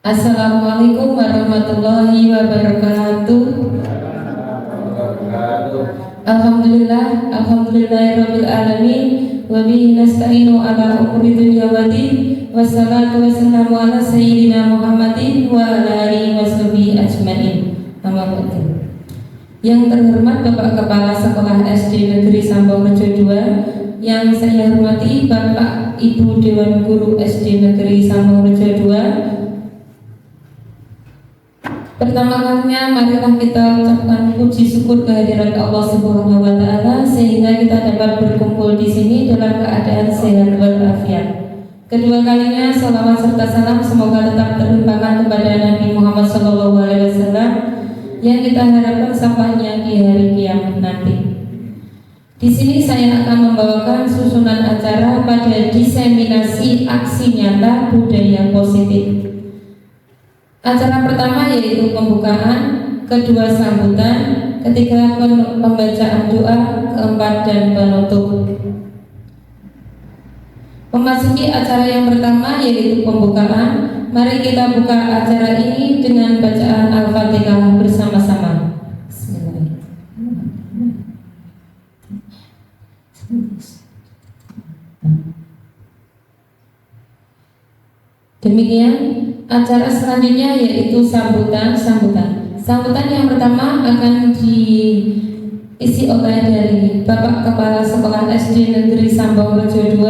Assalamualaikum warahmatullahi wabarakatuh. Alhamdulillahirabbil alamin wa bihi nasta'inu ala umuri dunya waddin wassalatu wassalamu ala sayyidina Muhammadin wa ala alihi washabihi ajmain. Amma ba'du. Yang terhormat Bapak Kepala Sekolah SD Negeri Sambongrejo II, yang saya hormati Bapak Ibu Dewan Guru SD Negeri Sambongrejo II. Pertama kalinya marilah kita ucapkan puji syukur kehadirat Allah Subhanahu wa taala sehingga kita dapat berkumpul di sini dalam keadaan sehat walafiat. Kedua kalinya salawat serta salam semoga tetap terlimpahkan kepada Nabi Muhammad SAW yang kita harapkan syafaatnya di hari kiamat nanti. Di sini saya akan membawakan susunan acara pada diseminasi aksi nyata budaya positif. Acara pertama yaitu pembukaan, kedua sambutan, ketiga pembacaan doa, keempat dan penutup. Memasuki acara yang pertama yaitu pembukaan, mari kita buka acara ini dengan bacaan Al-Fatihah bersama-sama. Demikian acara selanjutnya yaitu sambutan. Sambutan yang pertama akan diisi oleh dari Bapak Kepala Sekolah SD Negeri Sambongrejo II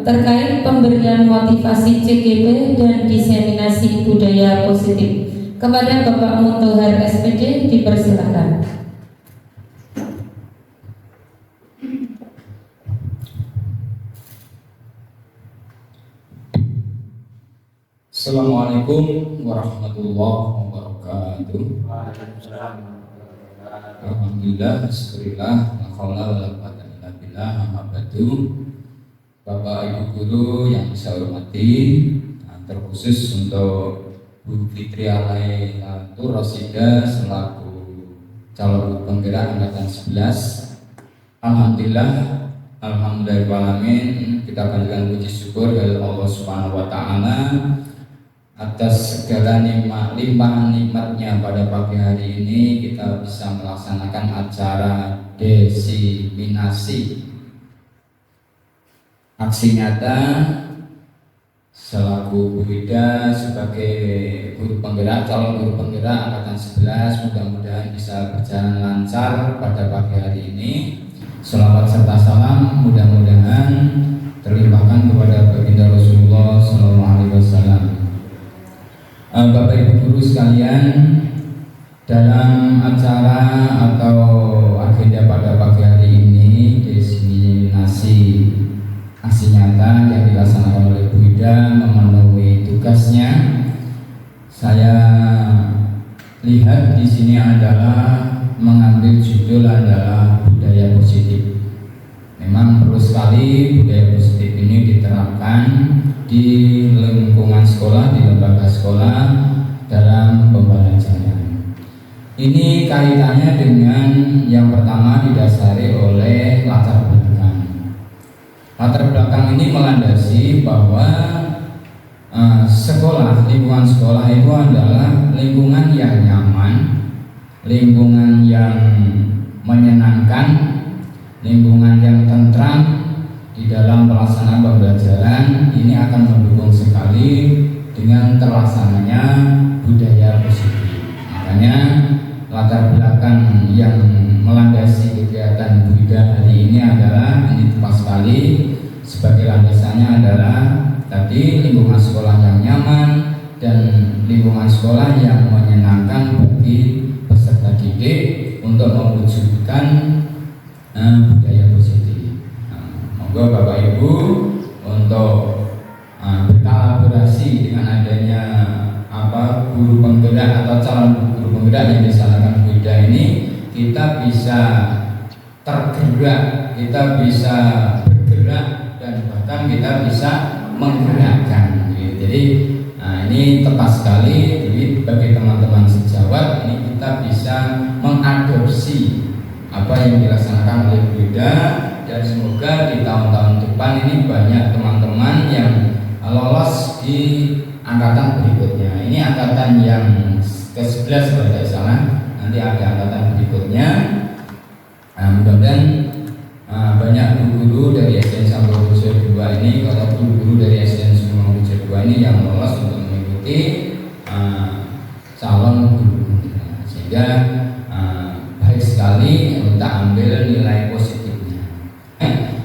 terkait pemberian motivasi CGP dan diseminasi budaya positif. Kepada Bapak Muntohar SPD dipersilakan. Assalamualaikum warahmatullahi wabarakatuh. Alhamdulillah, syukurillah, la haula wala quwwata illa billah, amma ba'du. Bapak Ibu guru yang saya hormati, terkhusus untuk Bu Fitri Alailatul Rosida selaku calon penggerak angkatan 11. Alhamdulillahirrahmanirrahim, kita panjatkan puji syukur kepada Allah Subhanahu wa taala atas segala limpahan nikmatnya. Pada pagi hari ini kita bisa melaksanakan acara diseminasi aksi nyata selaku Bu Ida sebagai guru penggerak, calon guru penggerak angkatan 11. Mudah-mudahan bisa berjalan lancar pada pagi hari ini. Selawat serta salam mudah-mudahan terlimpahkan kepada baginda Rasulullah SAW. Bapak Ibu guru sekalian, dalam acara atau agenda pada pagi hari ini diseminasi aksi nyata yang dilaksanakan oleh Bu Ida memenuhi tugasnya. Saya lihat di sini adalah mengambil judul adalah budaya positif. Memang perlu sekali budaya positif ini diterapkan di lingkungan sekolah, di lembaga sekolah dalam pembelajaran. Ini kaitannya dengan yang pertama didasari oleh latar belakang. Latar belakang ini melandasi bahwa lingkungan sekolah itu adalah lingkungan yang nyaman, lingkungan yang menyenangkan, lingkungan yang tentram. Di dalam pelaksanaan pembelajaran ini akan mendukung sekali dengan terlaksananya budaya positif. Makanya latar belakang yang melandasi kegiatan Bu Ida hari ini adalah ini tepat sekali sebagai landasannya adalah tadi lingkungan sekolah yang nyaman dan lingkungan sekolah yang menyenangkan bagi peserta didik untuk mewujudkan budaya positif. Monggo Bapak Ibu untuk berkolaborasi dengan adanya guru penggerak atau calon guru penggerak yang disalurkan Bu Ida ini, kita bisa tergerak, kita bisa bergerak dan bahkan kita bisa menggerakkan. Jadi ini tepat sekali. Jadi bagi teman-teman sejawat ini kita bisa mengadopsi apa yang dilaksanakan oleh Bu Ida. Dan semoga di tahun-tahun depan ini banyak teman-teman yang lolos di angkatan berikutnya. Ini angkatan yang ke-11 kalau tidak salah. Nanti ada angkatan berikutnya. Mudah-mudahan banyak guru-guru dari SDN Samborejo 2 ini, kalau guru-guru dari SDN Samborejo 2 ini yang lolos untuk mengikuti calon guru, sehingga baik sekali untuk ambil nilai positifnya.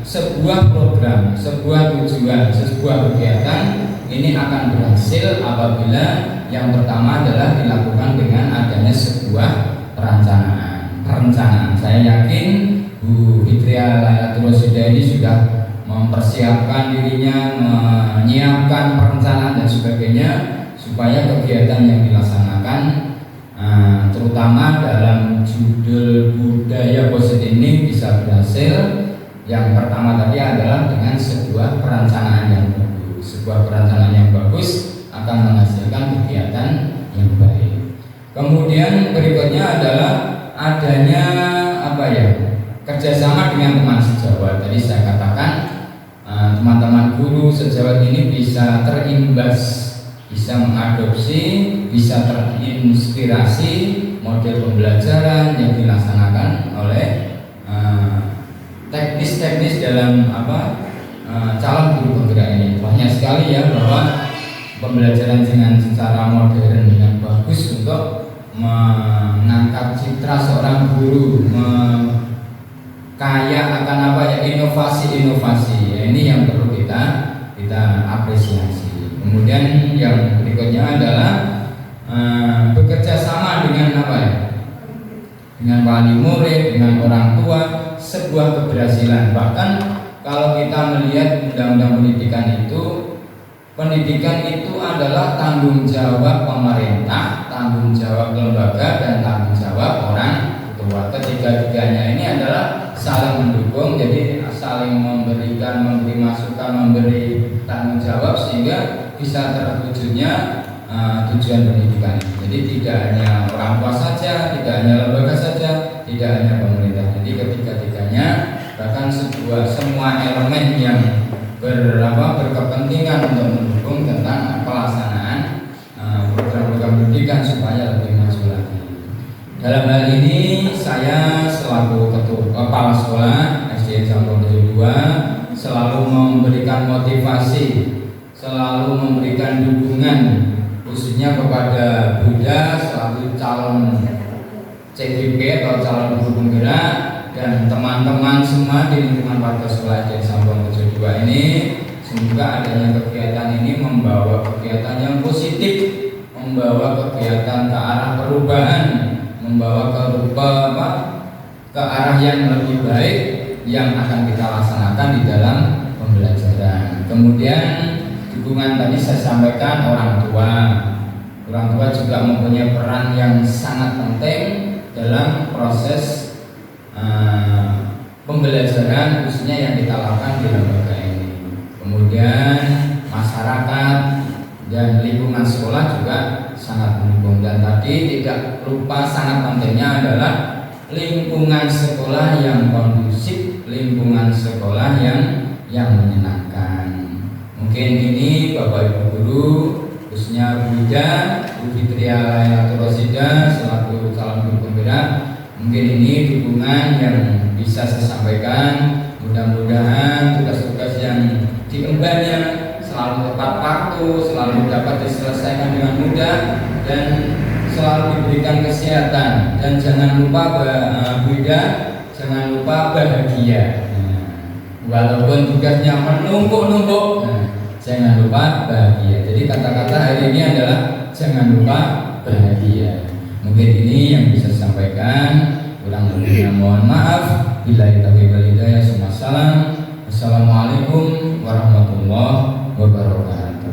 Sebuah program, sebuah tujuan, sebuah kegiatan ini akan berhasil apabila yang pertama adalah dilakukan dengan adanya sebuah perencanaan. Saya yakin Bu Fitria Lailatul Rosidah ini sudah mempersiapkan dirinya, menyiapkan perencanaan dan sebagainya supaya kegiatan yang dilaksanakan terutama dalam judul budaya positif ini bisa berhasil. Yang pertama tadi adalah dengan sebuah perencanaan yang bagus. Sebuah perencanaan yang bagus akan menghasilkan kegiatan yang baik. Kemudian berikutnya adalah adanya kerjasama dengan teman sejawat. Tadi saya katakan teman-teman guru sejawat ini bisa terimbas, bisa mengadopsi, bisa terinspirasi model pembelajaran yang dilaksanakan oleh teknis-teknis dalam calon guru penggerak ini. Banyak sekali ya bahwa pembelajaran dengan secara modern yang bagus untuk mengangkat citra seorang guru, kaya akan inovasi-inovasi. Ini yang perlu kita apresiasi. Kemudian yang berikutnya adalah bekerja sama dengan dengan wali murid, dengan orang tua, sebuah keberhasilan. Bahkan kalau kita melihat undang-undang pendidikan itu adalah tanggung jawab pemerintah, tanggung jawab lembaga, dan tanggung jawab orang tua. Ketiga-tiganya ini adalah saling mendukung, jadi saling memberi masukan, memberi tanggung jawab sehingga bisa terwujudnya tujuan pendidikan ini. Jadi tidak hanya orang tua saja, tidak hanya lembaga saja, tidak hanya pemerintah. Jadi ketiga-tiganya, bahkan semua elemen yang berkepentingan untuk mendukung tentang pelaksanaan program-program pendidikan supaya lebih maju lagi. Dalam hal ini saya selaku kepala sekolah SDN Samborejo 2 selalu memberikan motivasi, selalu memberikan dukungan khususnya kepada Bunda selaku calon CGP atau calon guru penggerak dan teman-teman semua di lingkungan warga sekolah SDN Samborejo 2 ini. Semoga adanya kegiatan ini membawa kegiatan yang positif, membawa kegiatan ke arah perubahan, membawa ke arah yang lebih baik yang akan kita laksanakan di dalam pembelajaran. Kemudian dukungan tadi saya sampaikan orang tua juga mempunyai peran yang sangat penting dalam proses pembelajaran khususnya yang kita lakukan di lembaga ini. Kemudian masyarakat dan lingkungan sekolah juga sangat mendukung. Dan tadi tidak lupa sangat pentingnya adalah lingkungan sekolah yang kondusif, lingkungan sekolah yang menyenangkan. Mungkin ini Bapak Ibu guru, khususnya Bu Fitria Lailatul Rosidah selaku calon guru penggerak, mungkin ini dukungan yang bisa saya sampaikan. Mudah-mudahan tugas-tugas yang diembannya selalu tepat waktu, selalu dapat diselesaikan dengan mudah, dan selalu diberikan kesehatan. Dan jangan lupa jangan lupa bahagia. Walaupun tugasnya menumpuk-numpuk, jangan lupa bahagia. Jadi kata-kata hari ini adalah jangan lupa bahagia. Mungkin ini yang bisa saya sampaikan. Kurang lebihnya mohon maaf. Billahi taufiq wal hidayah. Assalamualaikum warahmatullahi wabarakatuh.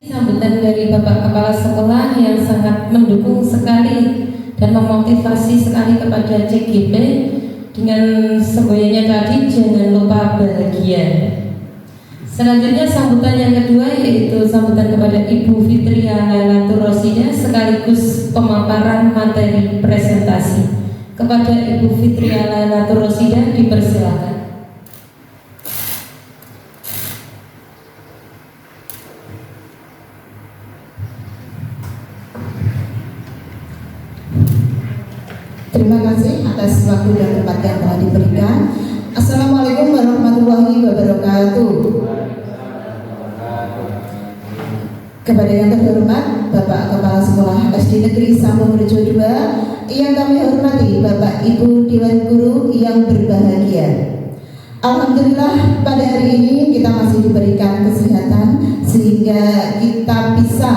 Sambutan dari Bapak Kepala Sekolah yang sangat mendukung sekali dan memotivasi sekali kepada CGP dengan semboyannya tadi jangan lupa bahagia. Selanjutnya sambutan yang kedua yaitu sambutan kepada Ibu Fitria Lailatul Rosidah sekaligus pemaparan materi presentasi. Kepada Ibu Fitria Lailatul Rosidah dipersilakan. Terima kasih atas waktu dan tempat yang telah diberikan. Assalamualaikum warahmatullahi wabarakatuh. Kepada yang terhormat Bapak Kepala Sekolah SD Negeri Sambung Rejo II, yang kami hormati Bapak Ibu Dewan Guru yang berbahagia. Alhamdulillah pada hari ini kita masih diberikan kesehatan sehingga kita bisa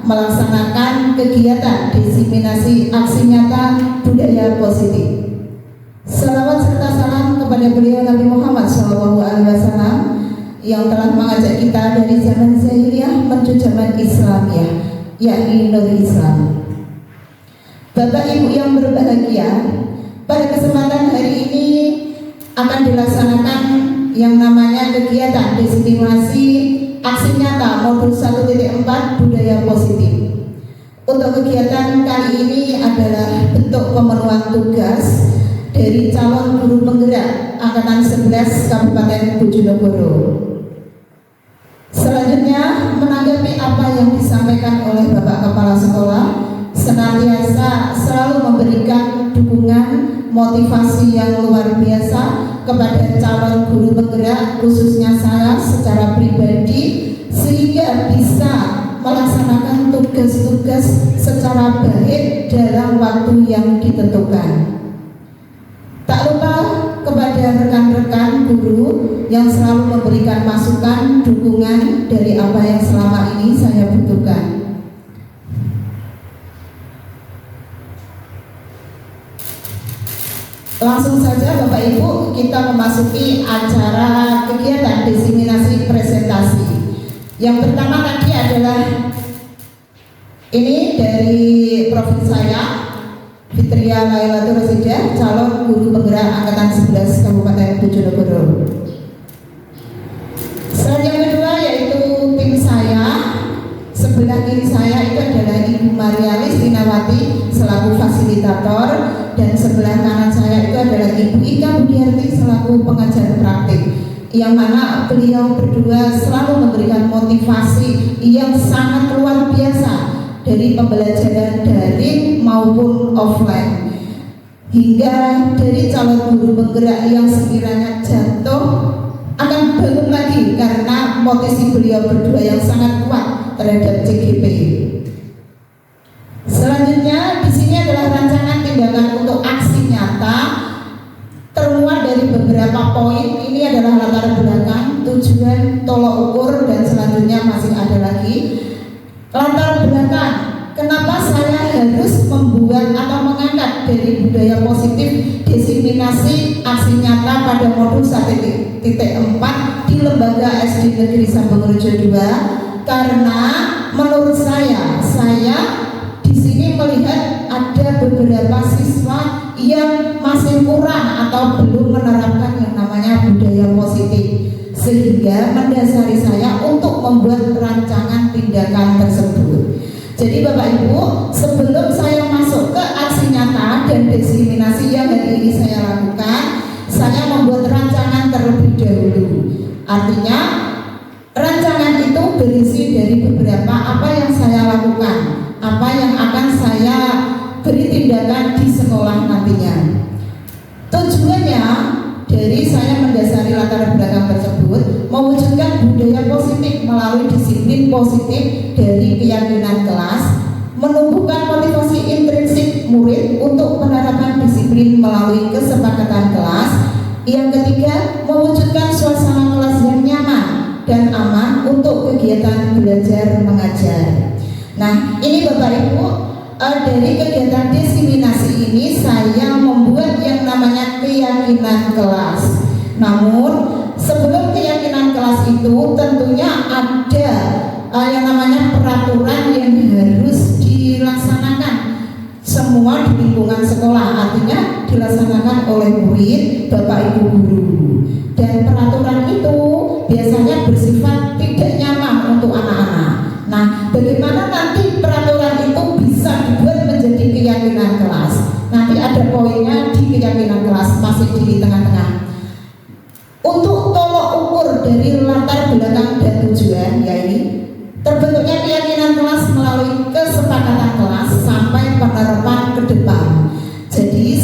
melaksanakan kegiatan diseminasi aksi nyata budaya positif. Salawat serta salam kepada beliau Nabi Muhammad SAW yang telah mengajak kita dari zaman jahiliyah menuju zaman Islamiyah, yakni Nur Islam. Bapak Ibu yang berbahagia, pada kesempatan hari ini akan dilaksanakan yang namanya kegiatan diseminasi aksi nyata modul 1.4 budaya positif. Untuk kegiatan kali ini adalah bentuk pemenuhan tugas dari calon guru penggerak Angkatan 11 Kabupaten Bojonegoro. Selanjutnya, menanggapi apa yang disampaikan oleh Bapak Kepala Sekolah, senantiasa selalu memberikan dukungan motivasi yang luar biasa kepada calon guru penggerak, khususnya saya secara pribadi, sehingga bisa melaksanakan tugas-tugas secara baik dalam waktu yang ditentukan. Tak lupa kepada rekan-rekan guru yang selalu memberikan masukan, dukungan dari apa yang selama ini saya butuhkan. Langsung saja Bapak Ibu, kita memasuki acara kegiatan diseminasi presentasi. Yang pertama tadi adalah ini dari profil saya, Fitria Lailatul Rosidah, calon guru penggerak Angkatan 11 Kabupaten Bojonegoro. Yang kedua yaitu tim saya, sebelah kiri saya itu adalah Ibu Marialis Tinawati selaku fasilitator, dan sebelah kanan saya itu adalah Ibu Ika Budiarti selaku pengajar praktik, yang mana beliau berdua selalu memberikan motivasi yang sangat luar biasa dari pembelajaran daring maupun offline, hingga dari calon guru penggerak yang sekiranya jatuh akan bangun lagi karena motivasi beliau berdua yang sangat kuat terhadap CGP. Selanjutnya di sini adalah rancangan tindakan untuk aksi nyata termuat dari beberapa poin. Ini adalah latar belakang, tujuan, tolok ukur, dan selanjutnya masih ada lagi. Latar belakang, kenapa saya harus membuat atau mengangkat dari budaya positif diseminasi aksi nyata pada modul 1.4 di Lembaga SD Negeri Sambung Rejo II? Karena menurut saya di sini melihat ada beberapa siswa yang masih kurang atau belum menerapkan yang namanya budaya positif, sehingga mendasari saya untuk membuat rancangan tindakan tersebut. Jadi Bapak Ibu, sebelum saya masuk ke aksi nyata dan diseminasi yang hari ini saya lakukan, saya membuat rancangan terlebih dahulu. Artinya rancangan itu berisi dari beberapa apa yang saya lakukan, apa yang akan saya beri tindakan di sekolah nantinya. Tujuannya dari saya mendasari latar belakang tersebut mewujudkan budaya positif melalui disiplin positif dari keyakinan kelas, menumbuhkan motivasi intrinsik murid untuk penerapan disiplin melalui kesepakatan kelas. Yang ketiga, mewujudkan suasana kelas yang nyaman dan aman untuk kegiatan belajar mengajar. Nah, ini Bapak Ibu, dari kegiatan diseminasi ini saya membuat yang namanya keyakinan kelas. Namun sebelum keyakinan kelas itu tentunya ada yang namanya peraturan yang harus dilaksanakan semua di lingkungan sekolah, artinya dilaksanakan oleh murid, Bapak Ibu guru. Dan peraturan itu biasanya bersifat tidak nyaman untuk anak-anak. Nah, bagaimana nanti peraturan itu bisa dibuat menjadi keyakinan kelas? Nanti ada poinnya di keyakinan kelas, masih di tengah-tengah. Untuk tolok ukur dari latar belakang dan tujuan, yaitu terbentuknya keyakinan kelas melalui kesepakatan kelas sampai penerapan ke depan. Jadi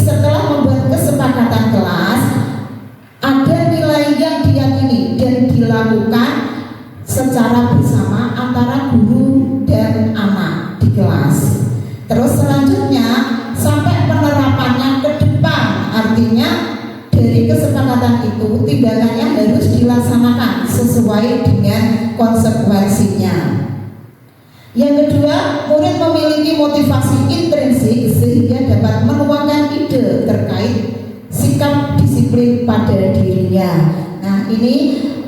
murid memiliki motivasi intrinsik sehingga dapat menuangkan ide terkait sikap disiplin pada dirinya. Nah, ini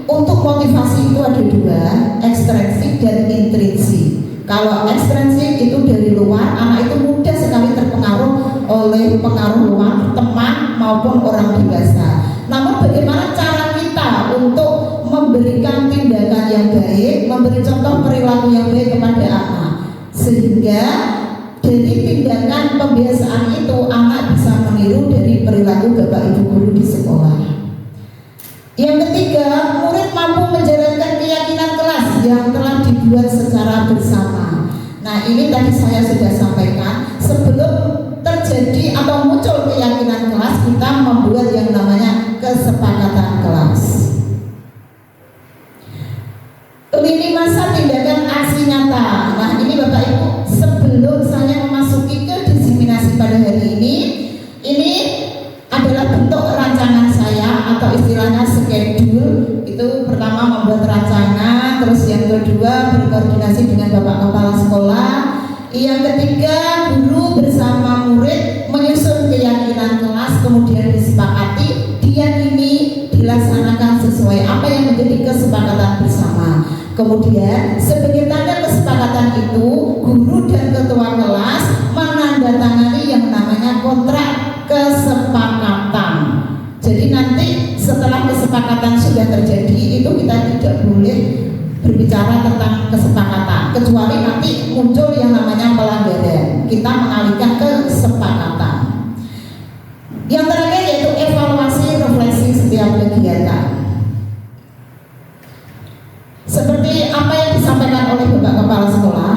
untuk motivasi itu ada dua, ekstrinsik dan intrinsik. Kalau ekstrinsik itu dari luar, anak itu mudah sekali terpengaruh oleh pengaruh luar, teman maupun orang dewasa. Namun bagaimana cara kita untuk memberikan tindakan yang baik, memberi contoh perilaku yang baik kepada anak, sehingga dari tindakan pembiasaan itu anak bisa meniru dari perilaku bapak ibu guru di sekolah. Yang ketiga, murid mampu menjalankan keyakinan kelas yang telah dibuat secara bersama. Nah, ini tadi saya sudah sampaikan, sebelum terjadi atau muncul keyakinan kelas, kita membuat yang namanya kesepakatan kelas. Lini masa tindakan aksi nyata. Nah, ini Bapak Ibu, sebelum saya memasuki ke diseminasi pada hari ini adalah bentuk rancangan saya atau istilahnya schedule. Itu pertama membuat rancangan, terus yang kedua berkoordinasi dengan Bapak Kepala Sekolah, yang ketiga guru bersama murid menyusun keyakinan kelas, kemudian disepakati diyakini dilaksanakan sesuai apa yang menjadi kesepakatan bersama. Kemudian sebagai tanda kesepakatan itu, guru dan ketua kelas menandatangani yang namanya kontrak kesepakatan. Jadi nanti setelah kesepakatan sudah terjadi, itu kita tidak boleh berbicara tentang kesepakatan, kecuali nanti muncul yang namanya pelanggaran. Kita mengalihkan ke kesepakatan. Yang terakhir yaitu evaluasi refleksi setiap kegiatan. Seperti apa yang disampaikan oleh Bapak Kepala Sekolah,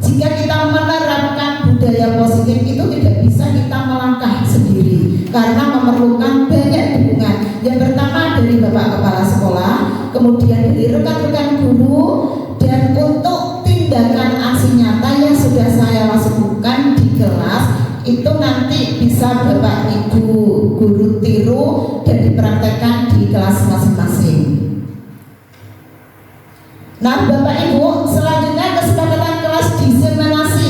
jika kita menerapkan budaya positif itu tidak bisa kita melangkah sendiri, karena memerlukan banyak dukungan. Yang pertama dari Bapak Kepala Sekolah, kemudian dari rekan-rekan guru, dan untuk tindakan aksi nyata yang sudah saya lakukan di kelas, itu nanti bisa Bapak Ibu guru tiru dan dipraktekkan di kelas masing-masing. Nah, Bapak Ibu, selanjutnya kesepakatan kelas diseminasi.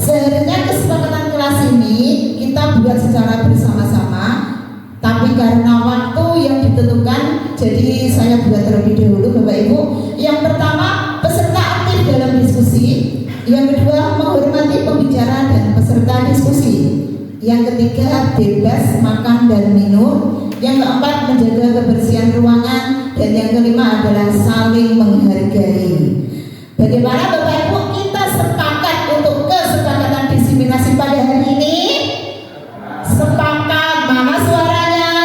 Seharusnya kesepakatan kelas ini kita buat secara bersama-sama, tapi karena waktu yang ditentukan, jadi saya buat terlebih dahulu Bapak Ibu. Yang pertama, peserta aktif dalam diskusi. Yang kedua, menghormati pembicara dan peserta diskusi. Yang ketiga, bebas makan dan minum. Yang keempat, menjaga kebersihan ruangan. Dan yang kelima adalah saling menghargai. Bagaimana Bapak Ibu, kita sepakat untuk kesepakatan diseminasi pada hari ini? Sepakat. Mana suaranya?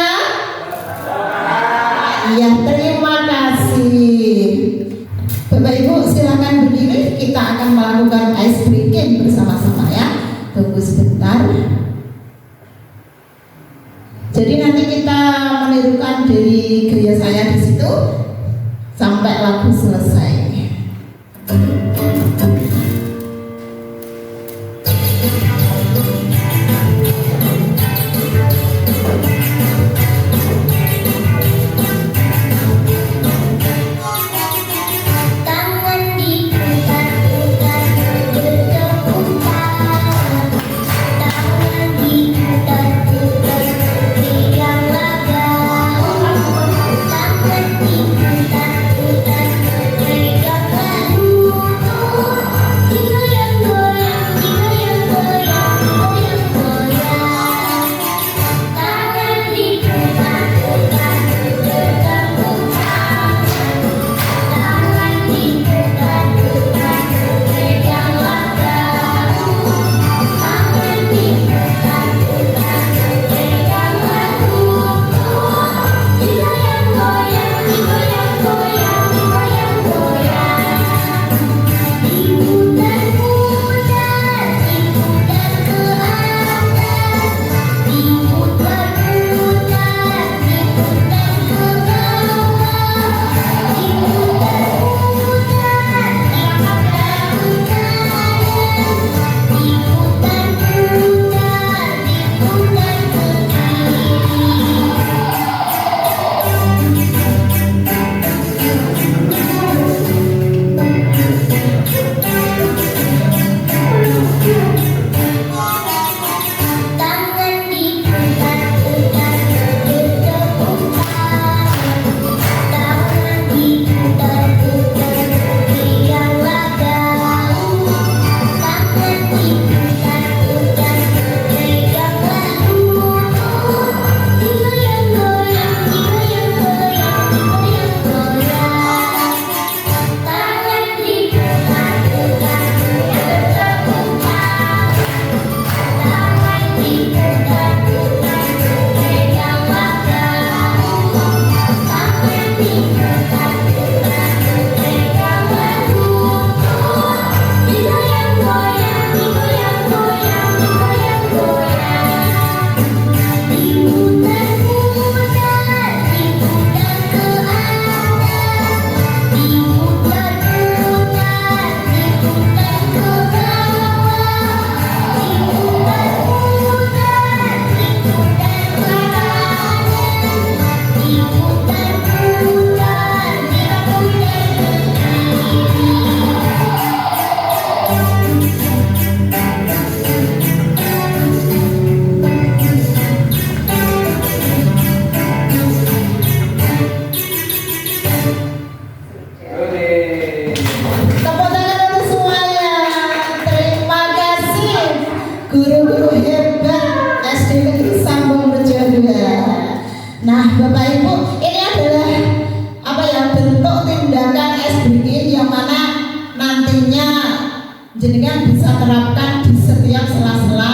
Iya, terima kasih. Bapak Ibu silakan berdiri, kita akan melakukan ice breaking bersama-sama ya. Tunggu sebentar. Jadi nanti kita menirukan dari gaya saya di situ sampai lagu selesai. Tangan diputar-putar, dosen bisa terapkan di setiap sela-sela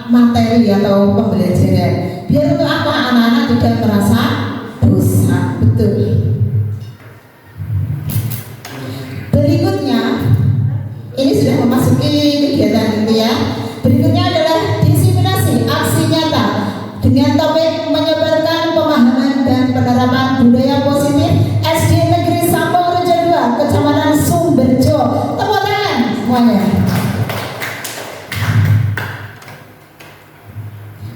materi atau pembelajaran. Biar untuk apa? Anak-anak tidak merasa bosan. Betul. Berikutnya, ini sudah memasuki kegiatan itu ya. Berikutnya adalah diseminasi aksi nyata dengan topik menyebarkan pemahaman dan penerapan budaya positif SD Negeri Sampang Reja 2 Kecamatan Sumberjo. Tepuk tangan semuanya.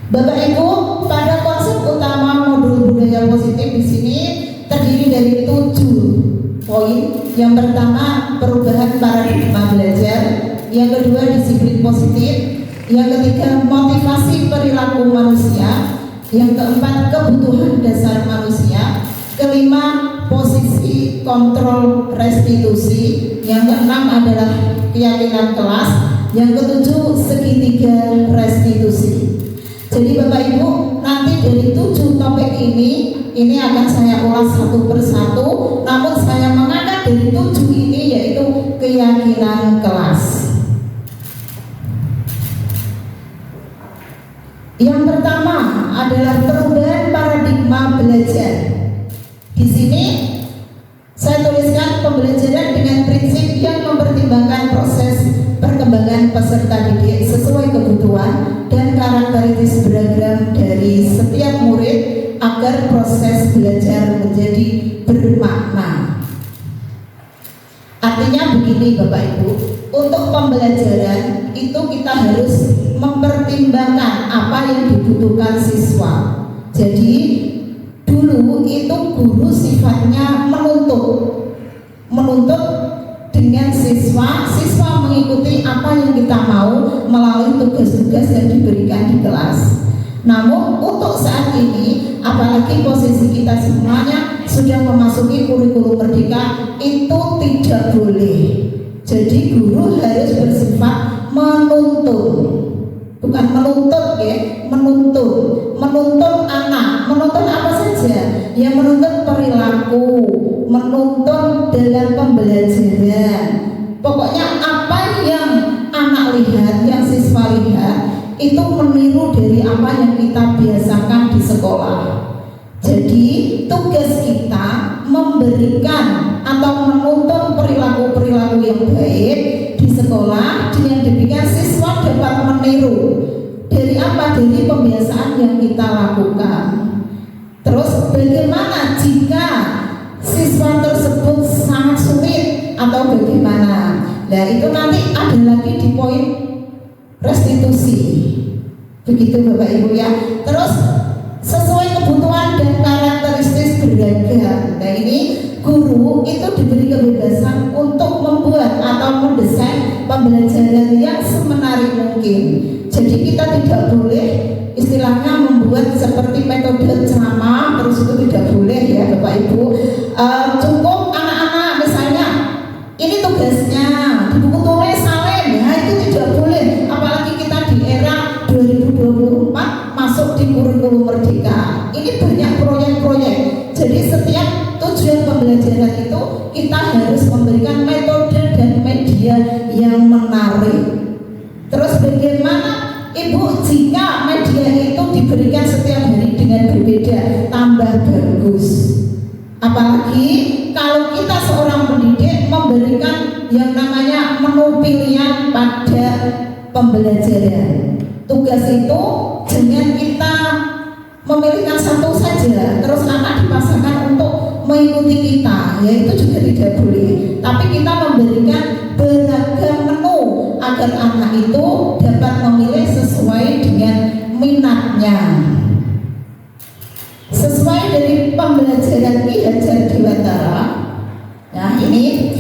Bapak Ibu, pada konsep utama modul budaya positif di sini terdiri dari 7 poin. Yang pertama, perubahan paradigma belajar. Yang kedua, disiplin positif. Yang ketiga, motivasi perilaku manusia. Yang keempat, kebutuhan dasar manusia. Kelima, posisi kontrol restitusi. Yang keenam adalah keyakinan kelas. Yang ketujuh, segitiga restitusi. Jadi Bapak Ibu, nanti dari 7 topik ini akan saya ulas satu persatu. Namun saya mengangkat dari 7 ini yaitu keyakinan kelas. Yang pertama adalah perubahan paradigma belajar. Di sini saya tuliskan pembelajaran dengan prinsip yang mempertimbangkan proses perkembangan peserta didik sesuai kebutuhan dan karakteristik beragam dari setiap murid agar proses belajar menjadi bermakna. Artinya begini Bapak Ibu, untuk pembelajaran itu kita harus mempertimbangkan apa yang dibutuhkan siswa. Jadi dulu itu guru sifatnya menuntut dengan siswa mengikuti apa yang kita mau melalui tugas-tugas yang diberikan di kelas. Namun untuk saat ini, apalagi posisi kita semuanya sudah memasuki kurikulum merdeka, itu tidak boleh. Jadi guru harus bersifat menuntun, bukan menuntut ya, menuntut anak, menuntut apa saja, ya menuntut perilaku, menuntun dalam pembelajaran. Pokoknya apa yang anak lihat, yang siswa lihat, itu meniru dari apa yang kita biasakan di sekolah. Jadi tugas kita memberikan atau menuntun perilaku-perilaku yang baik di sekolah dengan demikian siswa dapat meniru dari apa, dari pembiasaan yang kita lakukan. Terus bagaimana jika siswa tersebut sangat sulit atau bagaimana? Nah itu nanti ada lagi di poin restitusi. Begitu Bapak Ibu ya. Terus sesuai kebutuhan dan karakteristik beragam. Nah ini guru itu diberi kebebasan untuk membuat atau mendesain pembelajaran yang semenarik mungkin. Jadi kita tidak boleh istilahnya membuat seperti metode ceramah terus itu tidak boleh ya Bapak Ibu. Cukup anak-anak misalnya ini tugasnya di buku tulis salin, ya itu tidak boleh. Apalagi kita di era 2024 masuk di kurikulum merdeka. Ini banyak proyek-proyek. Jadi setiap tujuan pembelajaran itu kita harus memberikan metode dan media yang menarik. Terus bagaimana Ibu jika media itu diberikan setiap hari dengan berbeda, tambah bagus. Apalagi kalau kita seorang pendidik memberikan yang namanya menu pilihan pada pembelajaran. Tugas itu jangan kita memilihkan satu saja terus anak dipaksakan untuk mengikuti kita, ya itu juga tidak boleh. Tapi kita memberikan beragam menu agar anak itu dapat memilih sesuai dengan minatnya, sesuai dari pembelajaran Ki Hajar Dewantara. Nah ini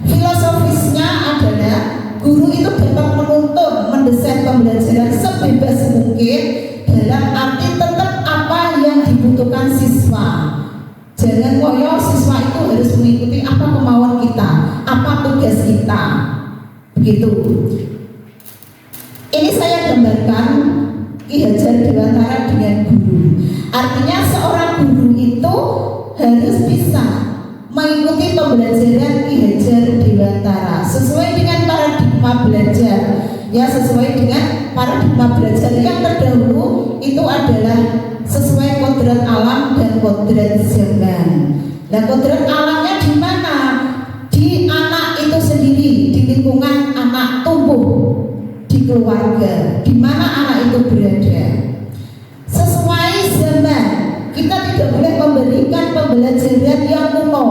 filosofisnya adalah guru itu dapat menuntun, mendesain pembelajaran sebebas mungkin dalam arti tetap apa yang dibutuhkan siswa. Jangan koyo siswa itu harus mengikuti apa kemauan kita, apa tugas kita. Begitu. Ini saya gambarkan Ki Hajar Dewantara dengan guru. Artinya seorang guru itu harus bisa mengikuti pembelajaran Ki Hajar Dewantara sesuai dengan paradigma belajar, ya, sesuai dengan paradigma belajar yang terdahulu itu adalah sesuai kodrat alam dan kodrat zaman. Nah, kodrat alamnya di mana? Di anak itu sendiri, di lingkungan anak tumbuh, di keluarga, di mana anak itu berada. Sesuai zaman, kita tidak boleh memberikan pembelajaran yang kuno.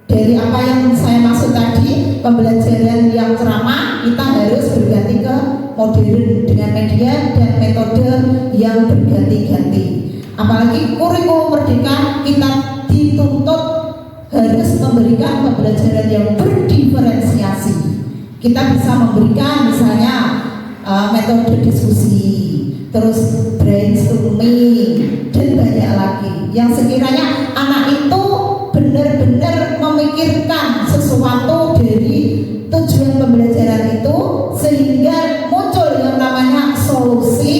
Dari apa yang saya maksud tadi, pembelajaran yang ceramah, kita harus berganti ke modern dengan media dan metode yang berganti-ganti. Apalagi kurikulum merdeka, kita dituntut harus memberikan pembelajaran yang berdiferensiasi. Kita bisa memberikan misalnya metode diskusi, terus brainstorming, dan banyak lagi yang sekiranya anak itu benar-benar memikirkan sesuatu dari tujuan pembelajaran itu, sehingga muncul yang namanya solusi,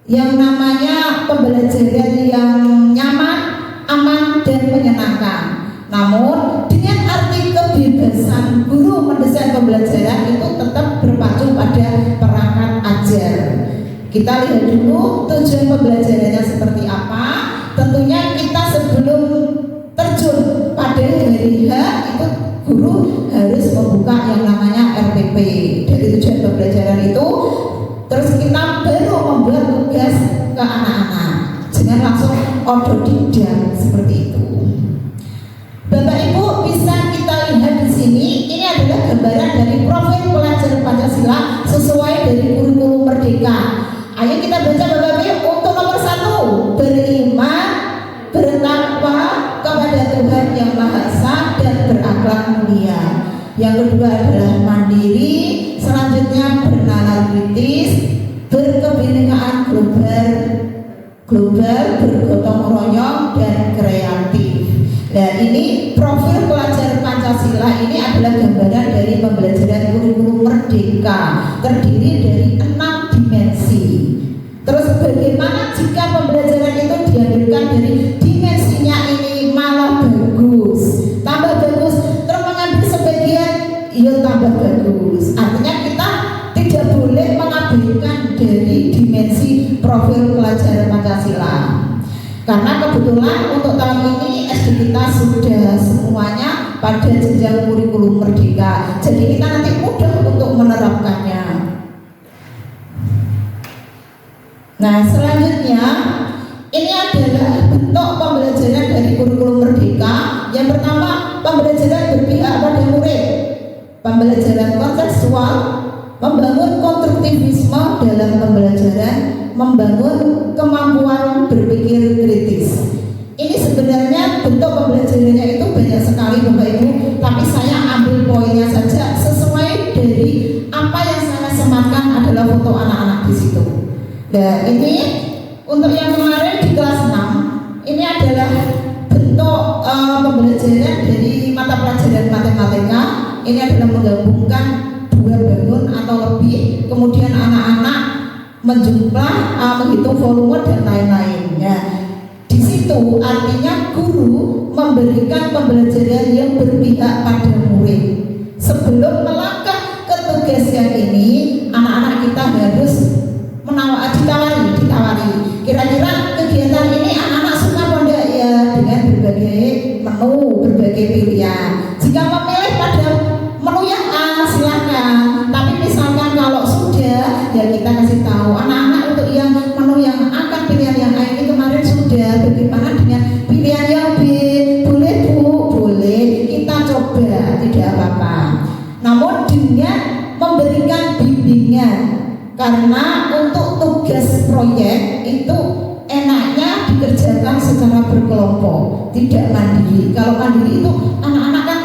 yang namanya pembelajaran yang nyaman, aman, dan menyenangkan. Namun dengan arti kebebasan guru mendesain pembelajaran itu tetap berpacu pada perangkat ajar. Kita lihat dulu tujuan pembelajarannya seperti apa. Tentunya kita sebelum terjun pada hari H itu guru harus membuka yang namanya RPP dari tujuan pembelajaran itu. Terus kita baru membuat tugas ke anak-anak. Jangan langsung otodidak seperti itu. Bapak Ibu bisa kita lihat di sini, ini adalah gambaran dari profil pelajar Pancasila sesuai dari kurikulum merdeka. Ayo kita baca Bapak Ibu. Untuk nomor 1, beriman, bertakwa kepada Tuhan yang Maha Esa dan berakhlak mulia. Yang kedua adalah mandiri, selanjutnya bernalar kritis, berkebinekaan global, bergotong royong, dan kreatif. Nah, ini profil pelajar Pancasila ini adalah gambaran dari pembelajaran kurikulum merdeka, terdiri dari 6 dimensi. Terus bagaimana jika pembelajaran itu diambilkan dari dimensinya ini malah bagus, tambah bagus, terus mengambil sebagian, ya tambah bagus. Artinya kita tidak boleh mengabaikan dari dimensi profil pelajar Pancasila. Karena kebetulan untuk tahun ini SD kita sudah semuanya pada jenjang kurikulum merdeka, jadi kita nanti mudah untuk menerapkannya. Nah, selanjutnya ini adalah bentuk pembelajaran dari kurikulum merdeka. Yang pertama, pembelajaran berpihak pada murid, pembelajaran kontekstual, membangun konstruktivisme dalam pembelajaran, membangun kemampuan berpikir kritis. Ini sebenarnya bentuk pembelajarannya itu banyak sekali Bapak Ibu, tapi saya ambil poinnya saja sesuai dari apa yang saya sematkan adalah foto anak-anak di situ. Nah, ini untuk yang kemarin di kelas 6, ini adalah bentuk pembelajaran dari mata pelajaran matematika. Ini adalah menggabungkan 2 bangun atau lebih, kemudian anak-anak menjumlah, menghitung volume dan lain-lainnya. Di situ artinya guru memberikan pembelajaran yang berpihak pada murid. Sebelum melangkah ke tugas yang ini, anak-anak kita harus ditawari. Kira-kira kegiatan ini anak-anak suka apa enggak ya, dengan berbagai menu, berbagai pilihan. Jika memilih pada menu yang A, silakan. Tapi misalkan kalau sudah, ya kita kasih tahu anak-anak untuk yang menu yang akan pilihan yang A ini kemarin sudah. Bagaimana dengan pilihan yang B? Boleh Bu, boleh. Kita coba, tidak apa-apa. Namun dengan memberikan bimbingan, karena untuk tugas proyek itu enaknya dikerjakan secara berkelompok, tidak mandiri. Kalau mandiri itu anak-anak kan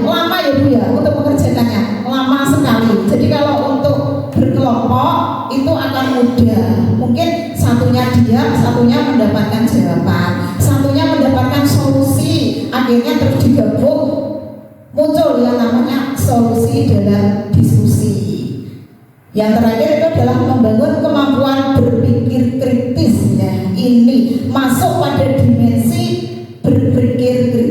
lama ya Bu ya untuk mengerjakannya, lama sekali. Jadi kalau untuk berkelompok itu akan mudah. Mungkin satunya diam, satunya mendapatkan jawaban, satunya mendapatkan solusi, akhirnya terus digabung muncul yang namanya solusi dalam diskusi. Yang terakhir itu adalah membangun kemampuan berpikir kritis. Nah, ini masuk pada dimensi berpikir kritis.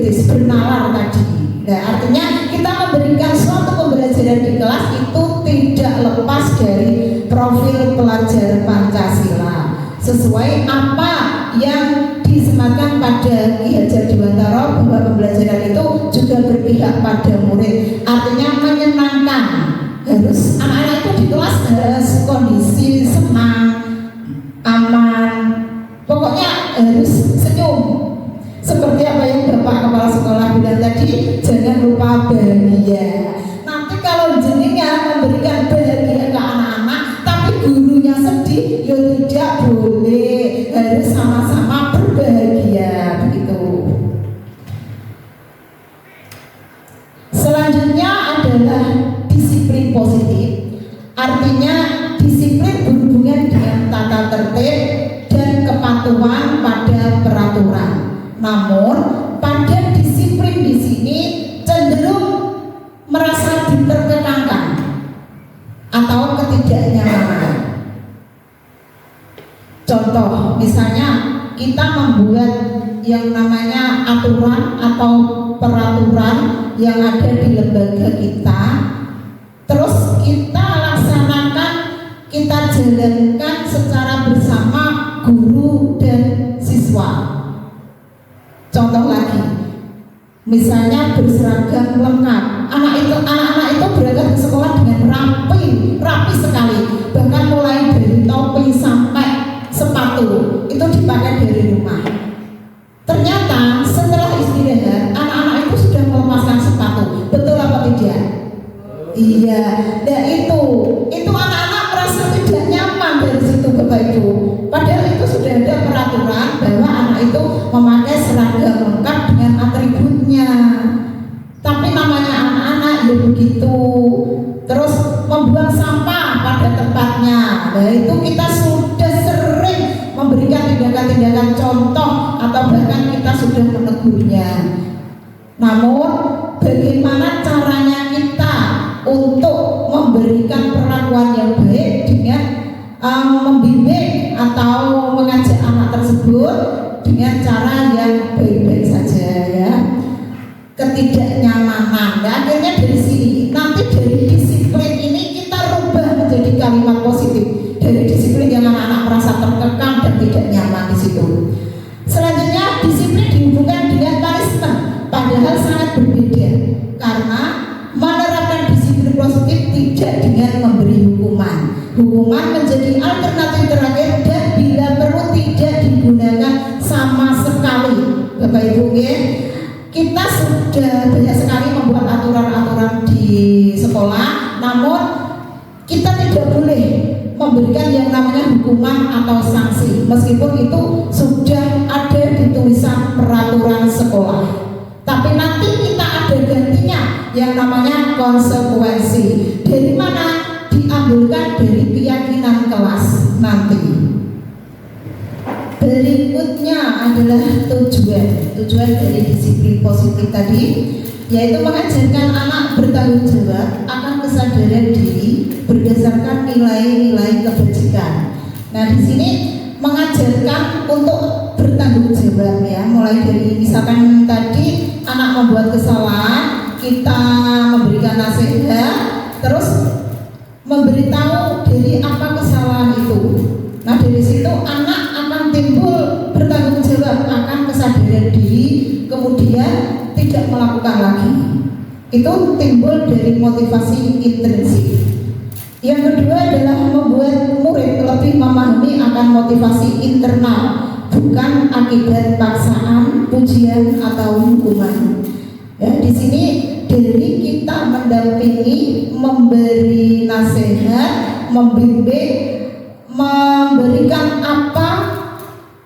Nah, artinya kita memberikan suatu pembelajaran di kelas itu tidak lepas dari profil pelajar Pancasila sesuai apa yang disematkan pada Ki Hajar Dewantara, bahwa pembelajaran itu juga berpihak pada murid, artinya menyenangkan. Harus anak-anak itu di kelas harus kondisi senang, aman, pokoknya harus senyum. Seperti apa yang Bapak Kepala Sekolah bilang tadi, jangan lupa bahagia. Nanti kalau jenengan memberikan bahagia ke anak-anak tapi gurunya sedih, ya tidak boleh, harus sama-sama berbahagia, begitu. Selanjutnya adalah disiplin positif. Artinya disiplin berhubungan dengan tata tertib dan kepatuhan pada peraturan. Namun pada disiplin di sini cenderung merasa diterkekangkan atau ketidaknyamanan. Contoh, misalnya kita membuat yang namanya aturan atau peraturan yang ada di lembaga kita, terus kita laksanakan, kita jalankan secara bersama guru dan siswa. Contoh lagi, misalnya berseragam lengkap, anak-anak itu berangkat ke sekolah dengan rapi sekali, bahkan mulai dari topi sampai sepatu itu dipakai dari rumah. Ternyata setelah istirahat anak-anak itu sudah melepaskan sepatu, betul apa tidak? Iya, nah itu anak-anak merasa tidak nyaman dari situ Bapak Ibu. Padahal itu sudah ada peraturan bahwa anak itu memakai seragam lengkap dengan atributnya. Tapi namanya anak-anak ya begitu. Terus membuang sampah pada tempatnya. Nah itu kita sudah sering memberikan tindakan-tindakan contoh atau bahkan kita sudah menegurnya. Namun bagaimana caranya kita untuk memberikan perlakuan yang baik dengan membimbing atau mengajak anak tersebut dengan cara yang baik-baik saja ya. Ketidaknyamanan. Nah, akhirnya dari sini nanti dari disiplin ini kita rubah menjadi kalimat positif. Dari disiplin yang anak-anak merasa terkekang dan tidak nyaman di situ. Selanjutnya disiplin dihubungkan dengan punishment, padahal sangat berbeda karena menerapkan disiplin positif tidak dengan memberi hukuman. Hukuman menjadi alternatif terakhir dan bila perlu tidak digunakan sama sekali. Bapak Ibu ya, kita sudah banyak sekali membuat aturan-aturan di sekolah, namun kita tidak boleh memberikan yang namanya hukuman atau sanksi meskipun itu sudah ada di tulisan peraturan sekolah. Tapi nanti kita ada gantinya yang namanya konsekuensi. Dari mana? Diambilkan dari keyakinan kelas nanti. Berikutnya adalah tujuan dari disiplin positif tadi, yaitu mengajarkan anak bertanggung jawab akan kesadaran diri berdasarkan nilai-nilai kebajikan. Nah di sini mengajarkan untuk bertanggung jawab ya, mulai dari misalkan tadi anak membuat kesalahan, kita memberikan nasihat, terus memberitahu dari apa kesalahan itu. Nah dari situ anak akan timbul bertanggung jawab akan kesadaran diri, kemudian tidak melakukan lagi. Itu timbul dari motivasi intrinsik. Yang kedua adalah membuat murid lebih memahami akan motivasi internal, bukan akibat paksaan, pujian atau hukuman. Ya, di sini dari kita mendampingi, memberi nasihat, membimbing, memberikan apa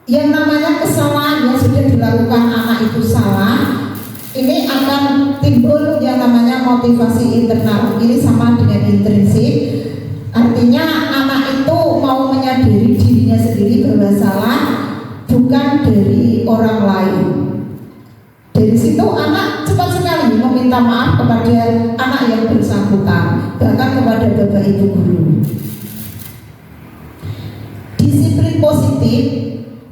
yang namanya kesalahan yang sudah dilakukan anak itu salah, ini akan timbul yang namanya motivasi internal. Ini sama dengan intrinsik, artinya anak itu mau menyadari dirinya sendiri bahwa salah, bukan dari orang lain. Dari situ anak cepat sekali meminta maaf kepada anak yang bersangkutan, bahkan kepada bapak ibu guru. Disiplin positif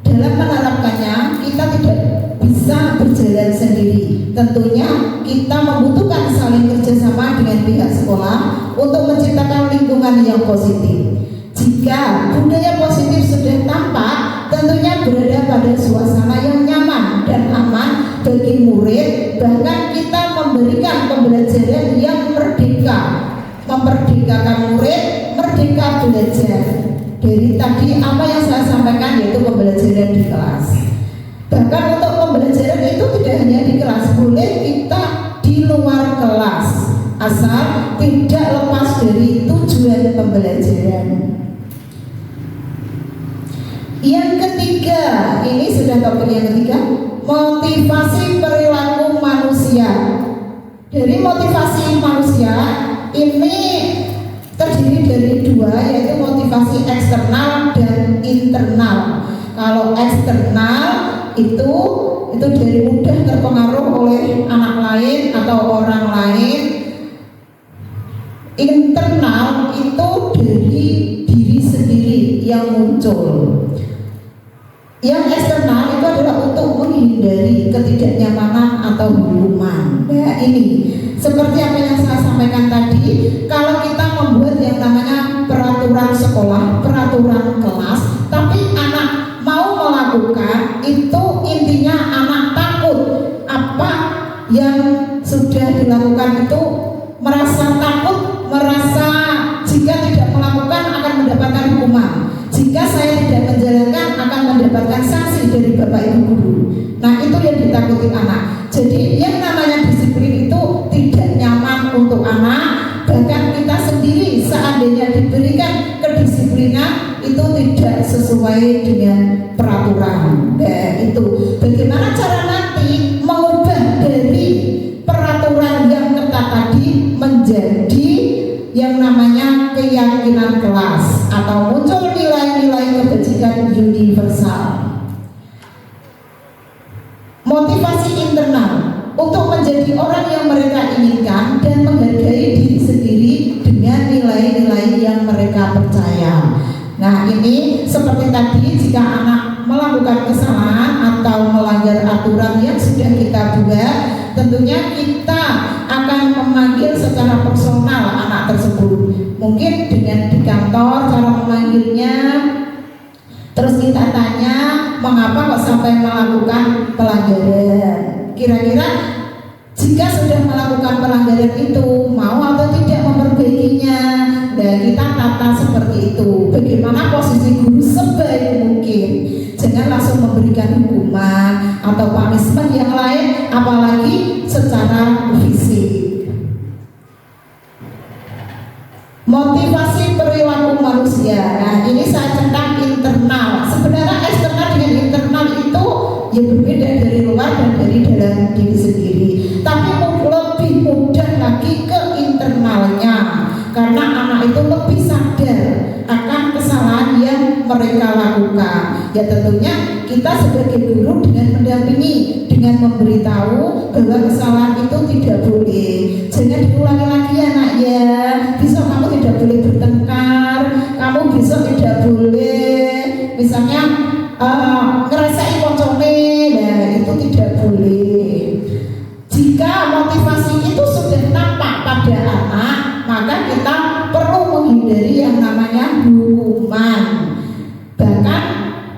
dalam menerapkannya kita tidak bisa bisa berjalan sendiri. Tentunya kita membutuhkan saling kerjasama dengan pihak sekolah untuk menciptakan lingkungan yang positif. Jika budaya positif sudah tampak, tentunya berada pada suasana yang nyaman dan aman bagi murid. Bahkan kita memberikan pembelajaran yang merdeka, memerdekakan murid, merdeka belajar. Dari tadi apa yang saya sampaikan yaitu pembelajaran di kelas. Bahkan untuk pembelajaran itu tidak hanya di kelas, boleh kita di luar kelas, asal tidak lepas dari tujuan pembelajaran. Yang ketiga, ini sudah topik yang ketiga, motivasi perilaku manusia. Dari motivasi manusia ini terdiri dari dua, yaitu motivasi eksternal dan internal. Kalau eksternal itu dari mudah terpengaruh oleh anak lain atau orang lain. Internal itu dari diri sendiri yang muncul. Yang eksternal itu adalah untuk menghindari ketidaknyamanan atau hukuman. Nah ini seperti apa yang saya sampaikan tadi, kalau kita membuat yang namanya peraturan sekolah, peraturan kelas, tapi anak mau melakukan, itu intinya anak takut. Apa yang sudah dilakukan itu merasa takut, merasa jika tidak melakukan akan mendapatkan hukuman. Jika saya tidak menjalankan akan mendapatkan sanksi dari Bapak Ibu guru. Nah itu yang ditakuti anak. Jadi yang namanya disiplin itu tidak nyaman untuk anak. Bahkan kita sendiri seandainya diberikan kedisiplinan itu tidak sesuai dengan peraturan. Nah itu bagaimana cara nanti mengubah dari peraturan yang ketat tadi menjadi yang namanya keyakinan kelas atau muncul nilai-nilai kebajikan universal. Motivasi internal untuk menjadi orang yang mereka inginkan dan menghargai diri sendiri dengan nilai-nilai yang mereka percaya. Nah ini seperti tadi, jika anak melakukan kesalahan atau melanggar aturan yang sudah kita buat, tentunya kita akan memanggil secara personal anak tersebut. Mungkin dengan di kantor cara memanggilnya, terus kita tanya mengapa kok sampai melakukan pelanggaran. Kira-kira jika sudah melakukan pelanggaran itu mau atau tidak memperbaikinya. Dan kita tata seperti itu. Bagaimana posisi guru sebaik mungkin. Jangan langsung memberikan hukuman atau punishment yang lain, apalagi secara fisik. Motivasi perilaku manusia. Nah ini saya centang internal. Sebenarnya eksternal dengan internal itu ya berbeda dari luar dan dari dalam diri sendiri. Tapi lebih mudah lagi ke internalnya, karena anak itu lebih sadar akan kesalahan yang mereka lakukan. Ya tentunya kita sebagai guru dengan mendampingi, dengan memberitahu bahwa kesalahan itu tidak boleh, jangan diulangi lagi ya nak ya. Besok kamu tidak boleh bertengkar, kamu besok tidak boleh misalnya ngerasai koncone, nah itu tidak boleh. Jika motivasi itu sudah tampak pada anak, maka kita perlu menghindari yang namanya hukuman. Bahkan